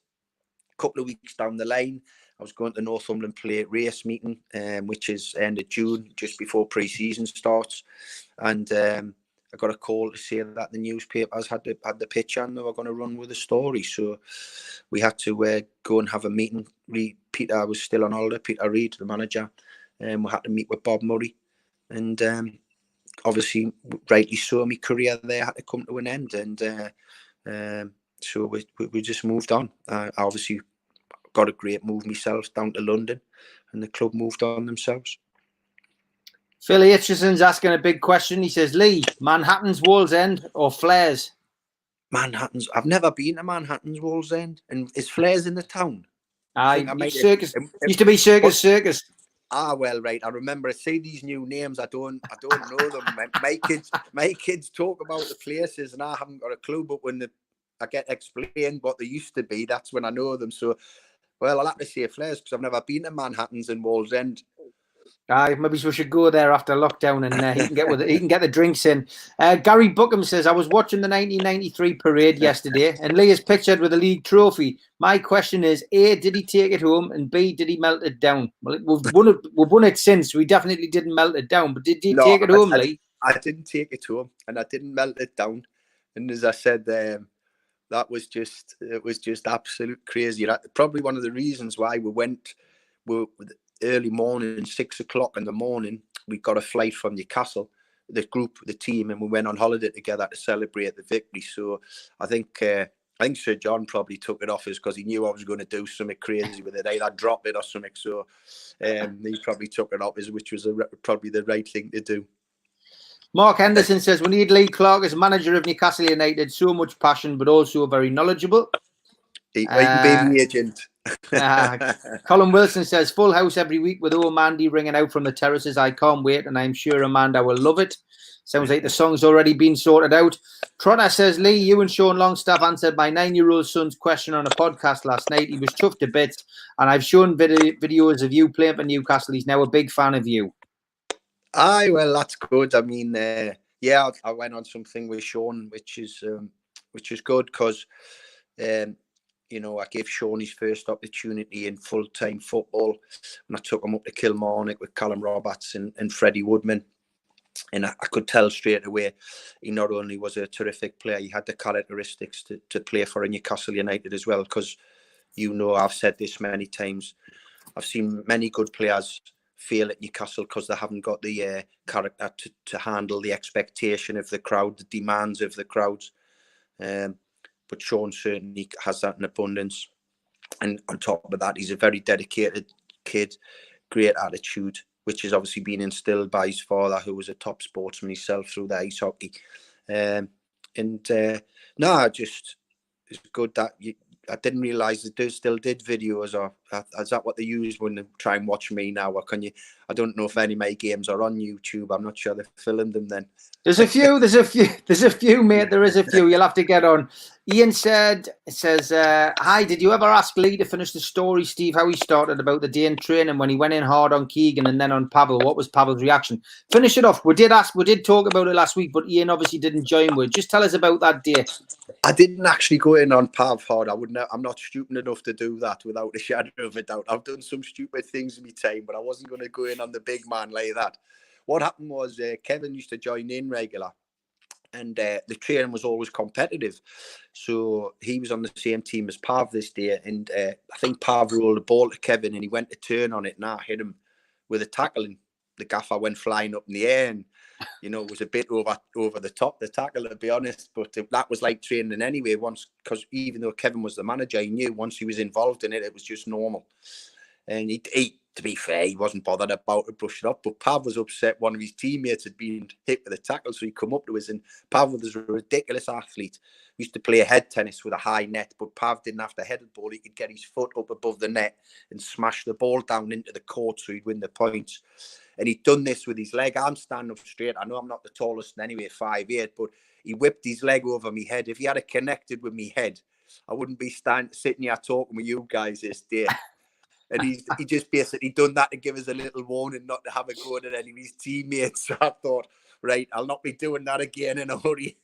A couple of weeks down the line, I was going to Northumberland play Wraith meeting, which is end of June, just before pre-season starts, and I got a call to say that the newspapers had the picture and they were going to run with the story. So we had to go and have a meeting. Peter was still on holiday, Peter Reid, the manager, and we had to meet with Bob Murray. And obviously, rightly so, my career there had to come to an end. And so we just moved on. I obviously got a great move myself down to London, and the club moved on themselves. Philly Hitchison's asking a big question. He says, Lee, Manhattan's Wallsend or Flares? Manhattan's. I've never been to Manhattan's Wallsend. And is Flares in the town? Circus. Used to be Circus. Ah, well, right. I remember. I say these new names. I don't know them. My kids talk about the places, and I haven't got a clue. But when I get explained what they used to be, that's when I know them. So, well, I'll have to say Flares because I've never been to Manhattan's in Wallsend. Maybe we should go there after lockdown, and he can get the drinks in. Gary Buckham says, I was watching the 1993 parade yesterday, and Lee is pictured with a league trophy. My question is, A, did he take it home, and B, did he melt it down? Well, we've won it since. We definitely didn't melt it down, but did he take it home, Lee? I didn't take it home, and I didn't melt it down. And as I said, that was just absolute crazy. Probably one of the reasons why we went early morning, 6 o'clock in the morning, we got a flight from Newcastle, the team, and we went on holiday together to celebrate the victory. So I think Sir John probably took it off us because he knew I was going to do something crazy with it. Either drop it or something. So he probably took it off us, which was probably the right thing to do. Mark Henderson says, we need Lee Clark as manager of Newcastle United. So much passion, but also very knowledgeable. He can be the agent. Colin Wilson says, full house every week with old Mandy ringing out from the terraces. I can't wait, and I'm sure Amanda will love it. Sounds like the song's already been sorted out. Trotter says, Lee, you and Sean Longstaff answered my 9-year-old son's question on a podcast last night. He was chuffed to bits, and I've shown videos of you playing for Newcastle. He's now a big fan of you. Aye, well, that's good. I mean, yeah, I went on something with Sean, which is good because you know, I gave Sean his first opportunity in full-time football, and I took him up to Kilmarnock with Callum Roberts and Freddie Woodman. And I could tell straight away he not only was a terrific player, he had the characteristics to play for a Newcastle United as well. Because, you know, I've said this many times, I've seen many good players fail at Newcastle because they haven't got the character to handle the expectation of the crowd, the demands of the crowds. But Sean certainly has that in abundance. And on top of that, he's a very dedicated kid, great attitude, which has obviously been instilled by his father, who was a top sportsman himself through the ice hockey. It's good that I didn't realise they still did videos, or is that what they use when they try and watch me now? Or can you? I don't know if any of my games are on YouTube. I'm not sure they filmed them then. There's a few, mate. There is a few. You'll have to get on. Ian says, hi, did you ever ask Lee to finish the story, Steve, how he started about the day in training when he went in hard on Keegan and then on Pavel? What was Pavel's reaction? Finish it off. We did talk about it last week, but Ian obviously didn't join with. Just tell us about that day. I didn't actually go in on Pav hard. I'm not stupid enough to do that without a shadow of a doubt. I've done some stupid things in my time, but I wasn't going to go in on the big man like that. What happened was Kevin used to join in regular, and the training was always competitive. So he was on the same team as Pav this day, and I think Pav rolled the ball to Kevin, and he went to turn on it, and I hit him with a tackling the gaffer went flying up in the air, and you know, it was a bit over the top, the tackle, to be honest. But that was like training anyway. Once, because even though Kevin was the manager, he knew once he was involved in it, it was just normal. And he to be fair, he wasn't bothered about it, brushed it off. But Pav was upset. One of his teammates had been hit with a tackle, so he come up to us. And Pav was a ridiculous athlete. He used to play head tennis with a high net, but Pav didn't have to head the ball. He could get his foot up above the net and smash the ball down into the court, so he'd win the points. And he'd done this with his leg. I'm standing up straight. I know I'm not the tallest anyway, 5'8", but he whipped his leg over my head. If he had connected with my head, I wouldn't be sitting here talking with you guys this day. And he just basically done that to give us a little warning not to have a go at any of his teammates. So I thought, right, I'll not be doing that again in a hurry.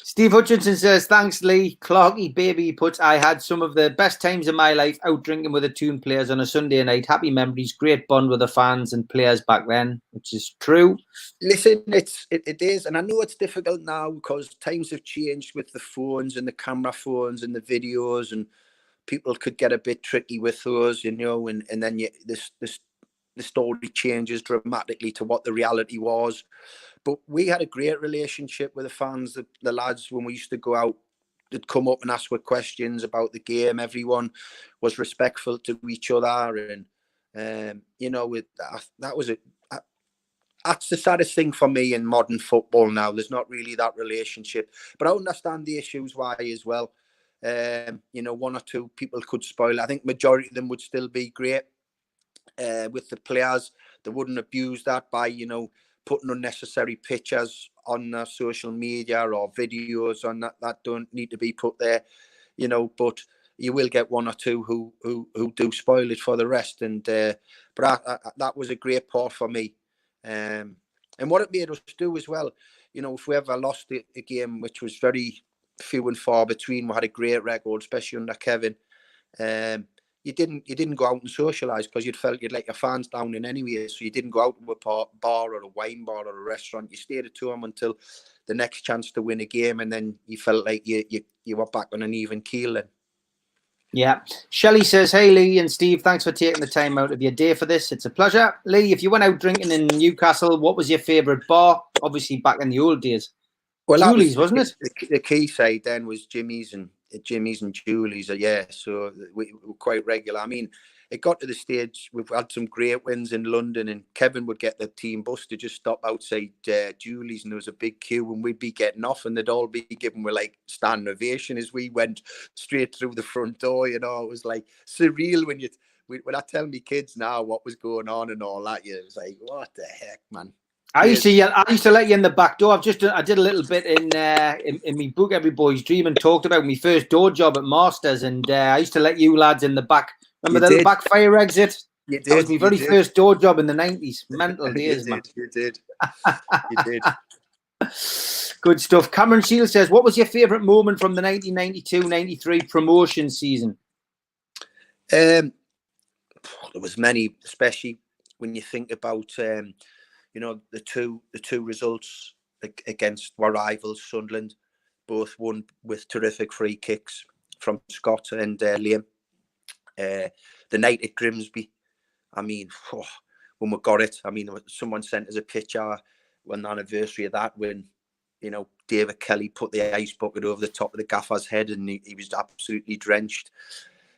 Steve Hutchinson says, thanks, Lee. Clarky, baby, he puts, I had some of the best times of my life out drinking with the Toon players on a Sunday night. Happy memories, great bond with the fans and players back then, which is true. Listen, it is. And I know it's difficult now because times have changed with the phones and the camera phones and the videos, and people could get a bit tricky with those, you know, and then the story changes dramatically to what the reality was. But we had a great relationship with the fans, the lads, when we used to go out. They'd come up and ask us questions about the game. Everyone was respectful to each other, and you know, that's the saddest thing for me in modern football now. There's not really that relationship, but I understand the issues why as well. You know, one or two people could spoil. I think majority of them would still be great with the players. They wouldn't abuse that by, you know, putting unnecessary pictures on social media or videos on that don't need to be put there, you know. But you will get one or two who do spoil it for the rest. And but that was a great part for me. And what it made us do as well, you know, if we ever lost a game, which was very few and far between, we had a great record, especially under Kevin. You didn't go out and socialise because you'd felt you'd let your fans down in anyway. So you didn't go out to a bar or a wine bar or a restaurant. You stayed at home until the next chance to win a game, and then you felt like you were back on an even keel then. Yeah. Shelley says, hey, Lee and Steve, thanks for taking the time out of your day for this. It's a pleasure. Lee, if you went out drinking in Newcastle, what was your favourite bar? Obviously, back in the old days. Well, Julie's, wasn't it? The key side then was Jimmy's and Julie's. Yeah, so we were quite regular. I mean, it got to the stage, we've had some great wins in London, and Kevin would get the team bus to just stop outside Julie's, and there was a big queue, and we'd be getting off, and they'd all be giving me like standing ovation as we went straight through the front door. You know, it was like surreal when I tell me kids now what was going on and all that. It was like, what the heck, man. I used to let you in the back door. I did a little bit in my book, Every Boy's Dream, and talked about my first door job at Masters, and I used to let you lads in the back. Remember the back fire exit? You did. That was my very first door job in the 90s. Mental days, man. You did. Good stuff. Cameron Shield says, what was your favourite moment from the 1992-93 promotion season? There was many, especially when you think about you know, the two results against our rivals, Sunderland, both won with terrific free kicks from Scott and Liam. The night at Grimsby, I mean, when we got it, I mean, someone sent us a picture on the anniversary of that when, you know, David Kelly put the ice bucket over the top of the gaffer's head, and he was absolutely drenched.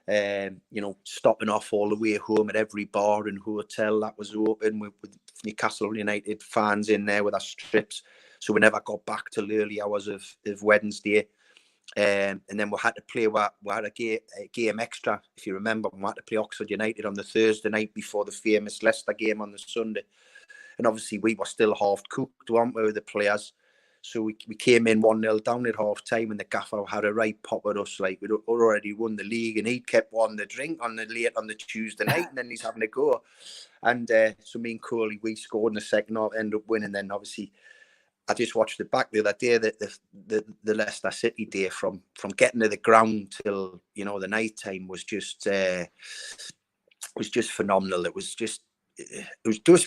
You know, stopping off all the way home at every bar and hotel that was open with Newcastle United fans in there with our strips. So we never got back till early hours of Wednesday. And then we had to play, we had a game extra, if you remember. We had to play Oxford United on the Thursday night before the famous Leicester game on the Sunday. And obviously we were still half cooked, weren't we, with the players? So we came in 1-0 down at half time, and the gaffer had a right pop at us, like we'd already won the league, and he kept wanting the drink late on the Tuesday night, and then he's having a go. And so me and Coley, we scored in the second half, ended up winning. Then obviously I just watched it back the other day, the Leicester City day, from getting to the ground till, you know, the night time was just phenomenal. It was just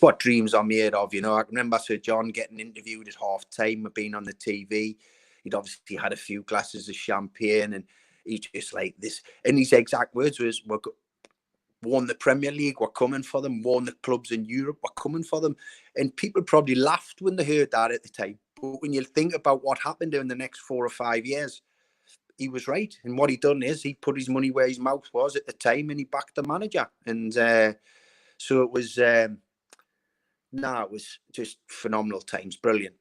what dreams are made of, you know. I remember Sir John getting interviewed at half time, being on the TV. He'd obviously had a few glasses of champagne, and he just like this. And his exact words was, won the Premier League, were coming for them, won the clubs in Europe, were coming for them. And people probably laughed when they heard that at the time. But when you think about what happened in the next 4 or 5 years, he was right. And what he done is he put his money where his mouth was at the time, and he backed the manager. And so it was, it was just phenomenal times. Brilliant.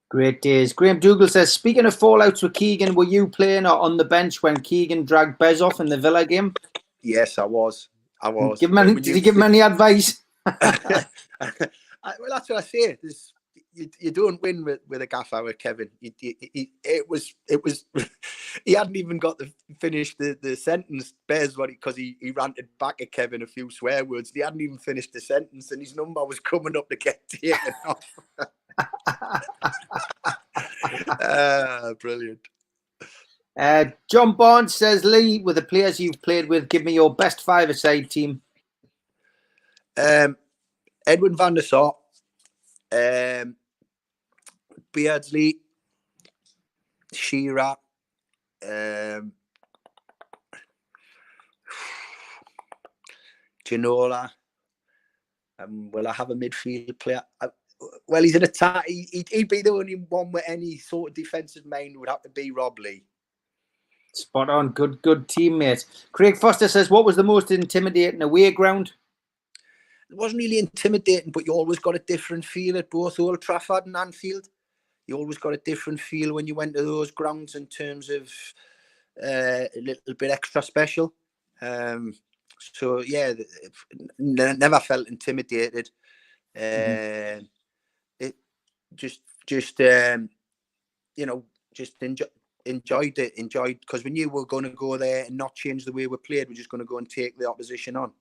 Great days. Graham Dougal says, speaking of fallouts with Keegan, were you playing or on the bench when Keegan dragged Bez off in the Villa game? Yes, I was. Did you give him any advice? Well, that's what I say. You don't win with a gaffer with Kevin. It was he hadn't even got to finish the sentence. Bears because he ranted back at Kevin a few swear words. He hadn't even finished the sentence, and his number was coming up to get taken off. Brilliant. John Barnes says, Lee, with the players you've played with, give me your best five-a-side team. Edwin van der Sar, Beardsley, Shearer, Ginola. Will I have a midfield player? Well, he's an attack. He'd be the only one with any sort of defensive mind would have to be Rob Lee. Spot on. Good teammate. Craig Foster says, what was the most intimidating away ground? It wasn't really intimidating, but you always got a different feel at both Old Trafford and Anfield. You always got a different feel when you went to those grounds in terms of a little bit extra special. So, yeah, never felt intimidated. It just enjoyed it. Because we knew we were going to go there and not change the way we played. We're just going to go and take the opposition on.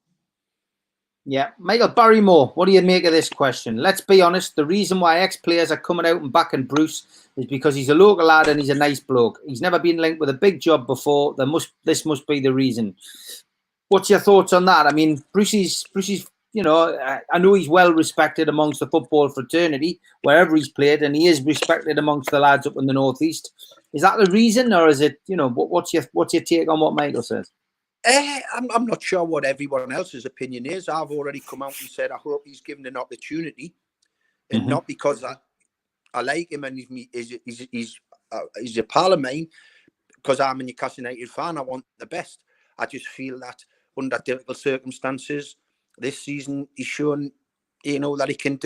Yeah. Michael Barrymore, what do you make of this question? Let's be honest. The reason why ex-players are coming out and backing Bruce is because he's a local lad and he's a nice bloke. He's never been linked with a big job before. This must be the reason. What's your thoughts on that? I mean, Brucey's, I know he's well respected amongst the football fraternity wherever he's played, and he is respected amongst the lads up in the northeast. Is that the reason, or is it? What's your take on what Michael says? I'm not sure what everyone else's opinion is. I've already come out and said I hope he's given an opportunity, and not because I like him and he's a pal of mine. Because I'm a Newcastle United fan, I want the best. I just feel that under difficult circumstances, this season he's shown, that he can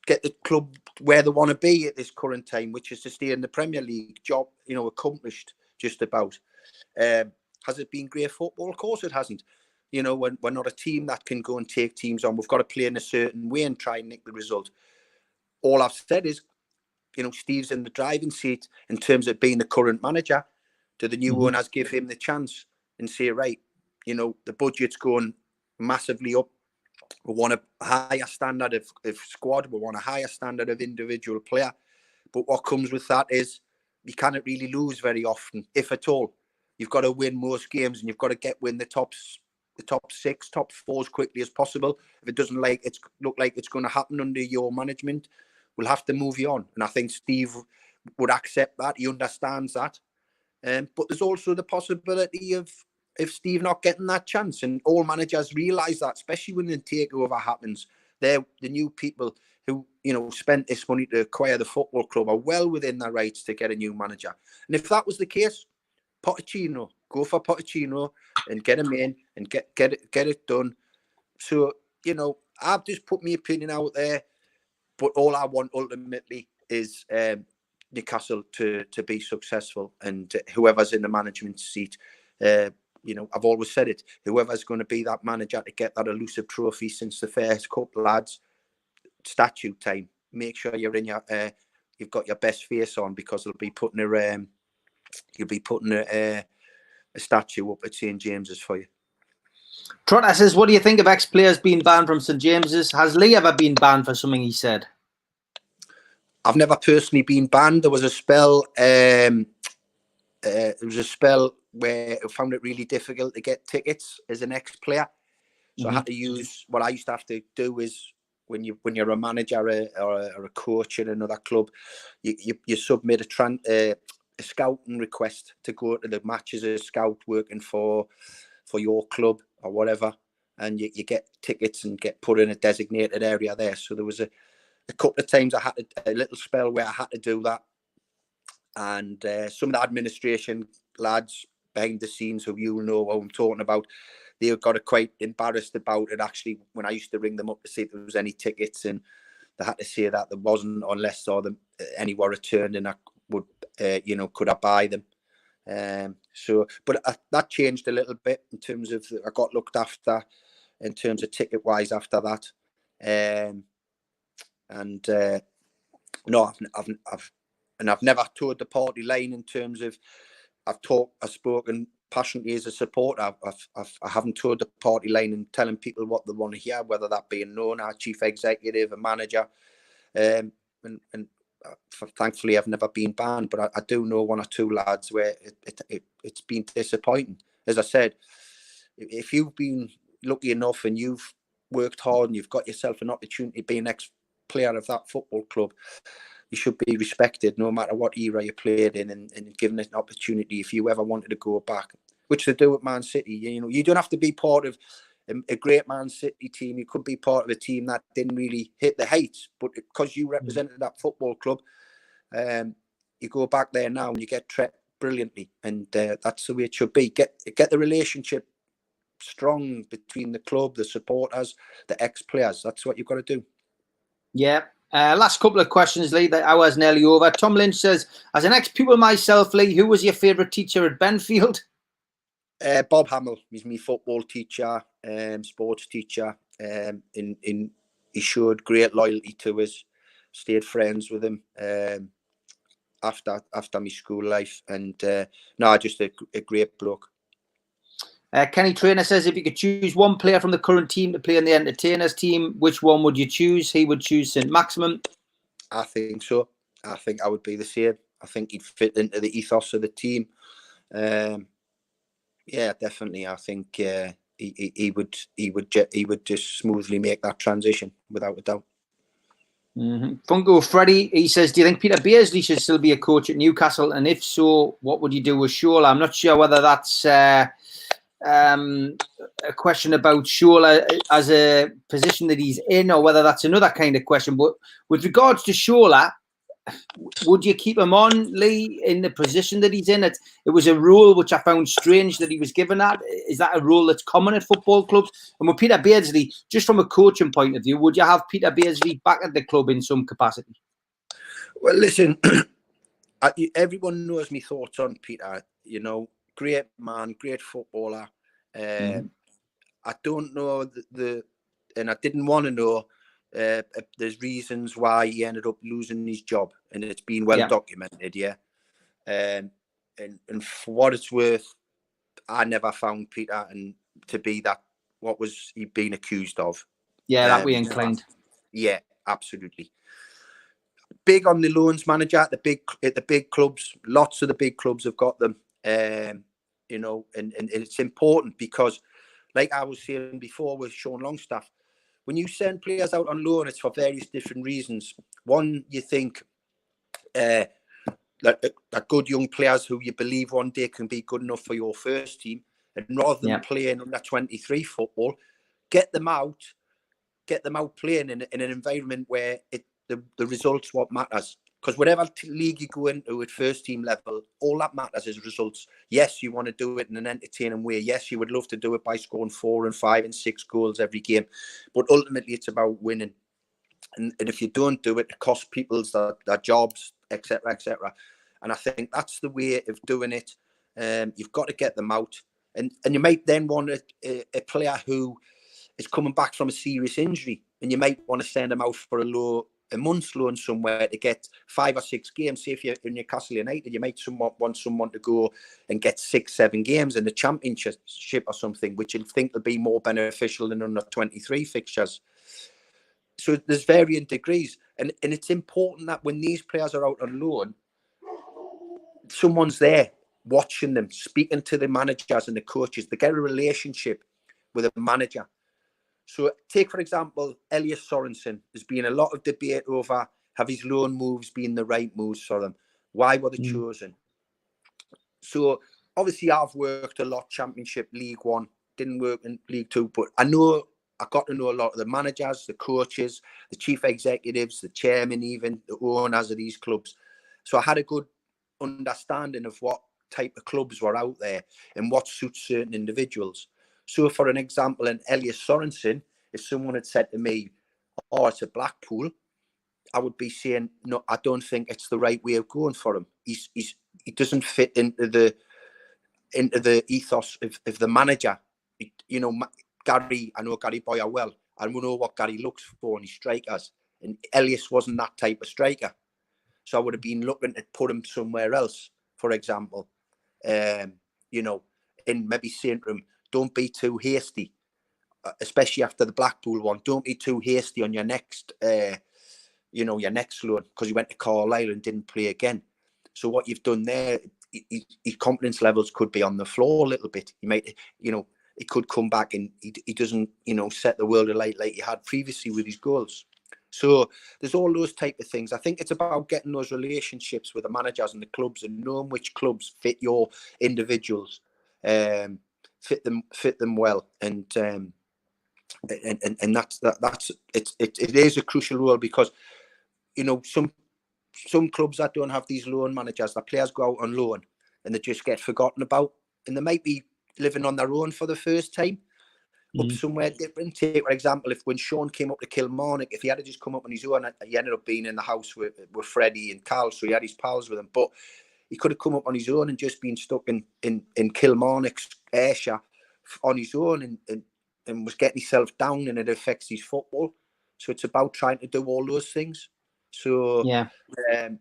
get the club where they want to be at this current time, which is to stay in the Premier League. Job, accomplished just about. Has it been great football? Of course it hasn't. We're not a team that can go and take teams on. We've got to play in a certain way and try and nick the result. All I've said is, Steve's in the driving seat in terms of being the current manager. Do the new owners give him the chance and say, right, the budget's going massively up. We want a higher standard of squad. We want a higher standard of individual player. But what comes with that is you cannot really lose very often, if at all. You've got to win most games, and you've got to win the top 6, top 4 as quickly as possible. If it doesn't look like it's going to happen under your management, we'll have to move you on. And I think Steve would accept that. He understands that. But there's also the possibility of if Steve not getting that chance, and all managers realise that, especially when the takeover happens, they're the new people who spent this money to acquire the football club are well within their rights to get a new manager. And if that was the case, Pochettino, go for Pochettino and get him in and get it done. So I've just put my opinion out there, but all I want ultimately is Newcastle to be successful, and whoever's in the management seat, I've always said it, whoever's going to be that manager to get that elusive trophy since the first couple lads, statue time. Make sure you're in you've got your best face on, because you'll be putting a statue up at St James's for you. Trotter says, what do you think of ex-players being banned from St James's? Has Lee ever been banned for something he said? I've never personally been banned. There was a spell. Where I found it really difficult to get tickets as an ex-player, so I had to use what I used to have to do is when you're a manager or a coach in another club, you submit a scouting request to go to the matches as a scout working for your club or whatever, and you get tickets and get put in a designated area there. So there was a couple of times I had a little spell where I had to do that, and some of the administration lads behind the scenes who you know what I'm talking about, they got quite embarrassed about it actually when I used to ring them up to see if there was any tickets, and they had to say that there wasn't unless any were returned, and I would could I buy them. But that changed a little bit in terms of I got looked after in terms of ticket wise after that. No, I've never toed the party line in terms of I've spoken passionately as a supporter. I haven't toed the party line and telling people what they want to hear, whether that be an owner, chief executive, a manager, and thankfully I've never been banned, but I do know one or two lads where it's been disappointing. As I said, if you've been lucky enough and you've worked hard and you've got yourself an opportunity to be an ex-player of that football club, you should be respected no matter what era you played in, and given an opportunity if you ever wanted to go back, which they do at Man City. You don't have to be part of a great Man City team. You could be part of a team that didn't really hit the heights, but because you represented that football club, you go back there now and you get treated brilliantly, and that's the way it should be. Get the relationship strong between the club, the supporters, the ex-players. That's what you've got to do. Yeah. Last couple of questions, Lee. The hour's nearly over. Tom Lynch says, as an ex-pupil myself, Lee, who was your favourite teacher at Benfield? Bob Hamill. He's my football teacher, sports teacher. He showed great loyalty to us. Stayed friends with him after my school life, and just a great bloke. Kenny Trainer says, if you could choose one player from the current team to play in the Entertainers team, which one would you choose? He would choose St. Maximin. I think so. I think I would be the same. I think he'd fit into the ethos of the team. Yeah, definitely. I think he would just smoothly make that transition without a doubt. Mm-hmm. Fungo Freddy, he says, do you think Peter Beardsley should still be a coach at Newcastle? And if so, what would you do with Shola? I'm not sure whether that's a question about Shola as a position that he's in, or whether that's another kind of question. But with regards to Shola, would you keep him on, Lee, in the position that he's in? It was a role which I found strange that he was given that. Is that a role that's common at football clubs? And with Peter Beardsley, just from a coaching point of view, would you have Peter Beardsley back at the club in some capacity? Well, listen, everyone knows my thoughts on Peter. Great man, great footballer. I don't know and I didn't want to know. There's reasons why he ended up losing his job, and it's been well documented. And for what it's worth, I never found Peter and to be that what was he being accused of. That we inclined. Yeah, absolutely. Big on the loans manager at the big clubs. Lots of the big clubs have got them. And it's important because, like I was saying before with Sean Longstaff, when you send players out on loan, it's for various different reasons. One, you think that good young players who you believe one day can be good enough for your first team, and rather than playing under 23 football, get them out playing in an environment where the results what matters. Because whatever league you go into at first team level, all that matters is results. Yes, you want to do it in an entertaining way. Yes, you would love to do it by scoring 4 and 5 and 6 goals every game. But ultimately, it's about winning. And if you don't do it, it costs people's their jobs, etc., etc. And I think that's the way of doing it. You've got to get them out. And you might then want a player who is coming back from a serious injury, and you might want to send them out for a month's loan somewhere to get 5 or 6 games. Say if you're in Newcastle United, you might want someone to go and get 6-7 games in the Championship or something, which you think will be more beneficial than under 23 fixtures. So there's varying degrees, and it's important that when these players are out on loan, someone's there watching them, speaking to the managers and the coaches. They get a relationship with a manager. So take, for example, Elias Sorensen. There's been a lot of debate over have his loan moves been the right moves for them? Why were they chosen? So obviously I've worked a lot, Championship, League One, didn't work in League Two, but I got to know a lot of the managers, the coaches, the chief executives, the chairman, even the owners of these clubs. So I had a good understanding of what type of clubs were out there and what suits certain individuals. So for an example, in Elias Sorensen, if someone had said to me, oh, it's a Blackpool, I would be saying, no, I don't think it's the right way of going for him. He doesn't fit into the ethos of the manager. You know, Gary, I know Gary Boyer well, and we know what Gary looks for in his strikers. And Elias wasn't that type of striker. So I would have been looking to put him somewhere else, for example. You know, and maybe saying to him, don't be too hasty, especially after the Blackpool one. Don't be too hasty on your next, your next loan, because he went to Carlisle and didn't play again. So what you've done there, his confidence levels could be on the floor a little bit. He might, he could come back and he doesn't, set the world alight like he had previously with his goals. So there's all those type of things. I think it's about getting those relationships with the managers and the clubs and knowing which clubs fit your individuals, fit them well, and that's it is a crucial role, because some clubs that don't have these loan managers, the players go out on loan and they just get forgotten about, and they might be living on their own for the first time. Up somewhere different. Take, for example, when Sean came up to Kilmarnock, if he had to just come up on his own, he ended up being in the house with Freddie and Carl, so he had his pals with him. But he could have come up on his own and just been stuck in Kilmarnock's Ayrshire on his own and was getting himself down, and it affects his football. So it's about trying to do all those things. So, that's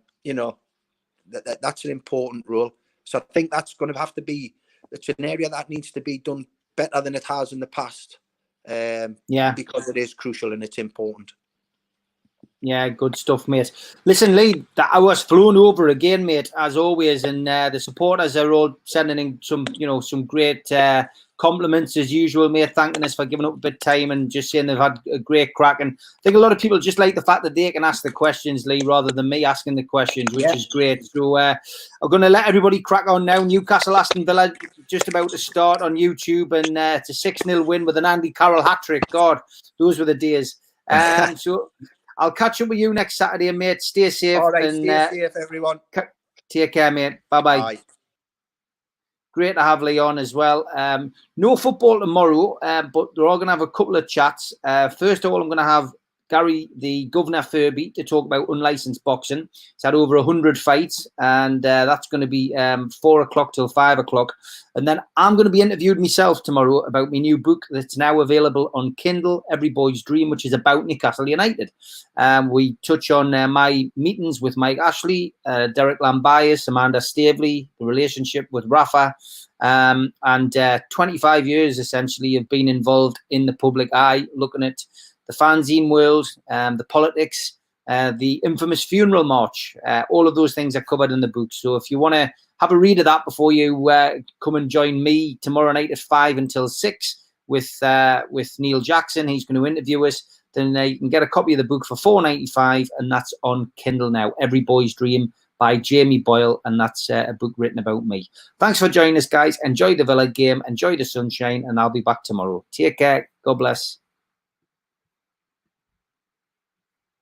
an important role. So I think that's going to have to be, it's an area that needs to be done better than it has in the past, because it is crucial and it's important. Yeah, good stuff, mate. Listen, Lee, the hour's flown over again, mate, as always, and the supporters are all sending in some great compliments as usual, mate, thanking us for giving up a bit of time and just saying they've had a great crack. And I think a lot of people just like the fact that they can ask the questions, Lee, rather than me asking the questions, which is great. So I'm going to let everybody crack on now. Newcastle Aston Villa just about to start on YouTube, and it's a 6-0 win with an Andy Carroll hat-trick. God, those were the days. So I'll catch up with you next Saturday, mate. Stay safe. All right, and stay safe, everyone. Take care, mate. Bye-bye. Bye. Great to have Lee on as well. No football tomorrow, but we're all going to have a couple of chats. First of all, I'm going to have Gary, the Governor Furby, to talk about unlicensed boxing. He's had over 100 fights, and that's going to be 4 o'clock till 5 o'clock. And then I'm going to be interviewed myself tomorrow about my new book that's now available on Kindle, Every Boy's Dream, which is about Newcastle United. We touch on my meetings with Mike Ashley, Derek Lambias, Amanda Stavely, the relationship with Rafa, and 25 years essentially of being involved in the public eye, looking at the fanzine world, the politics, the infamous funeral march. All of those things are covered in the book. So if you want to have a read of that before you come and join me tomorrow night at 5 until 6 with Neil Jackson, he's going to interview us, then you can get a copy of the book for $4.95, and that's on Kindle now. Every Boy's Dream by Jamie Boyle, and that's a book written about me. Thanks for joining us, guys. Enjoy the Villa game, enjoy the sunshine, and I'll be back tomorrow. Take care. God bless.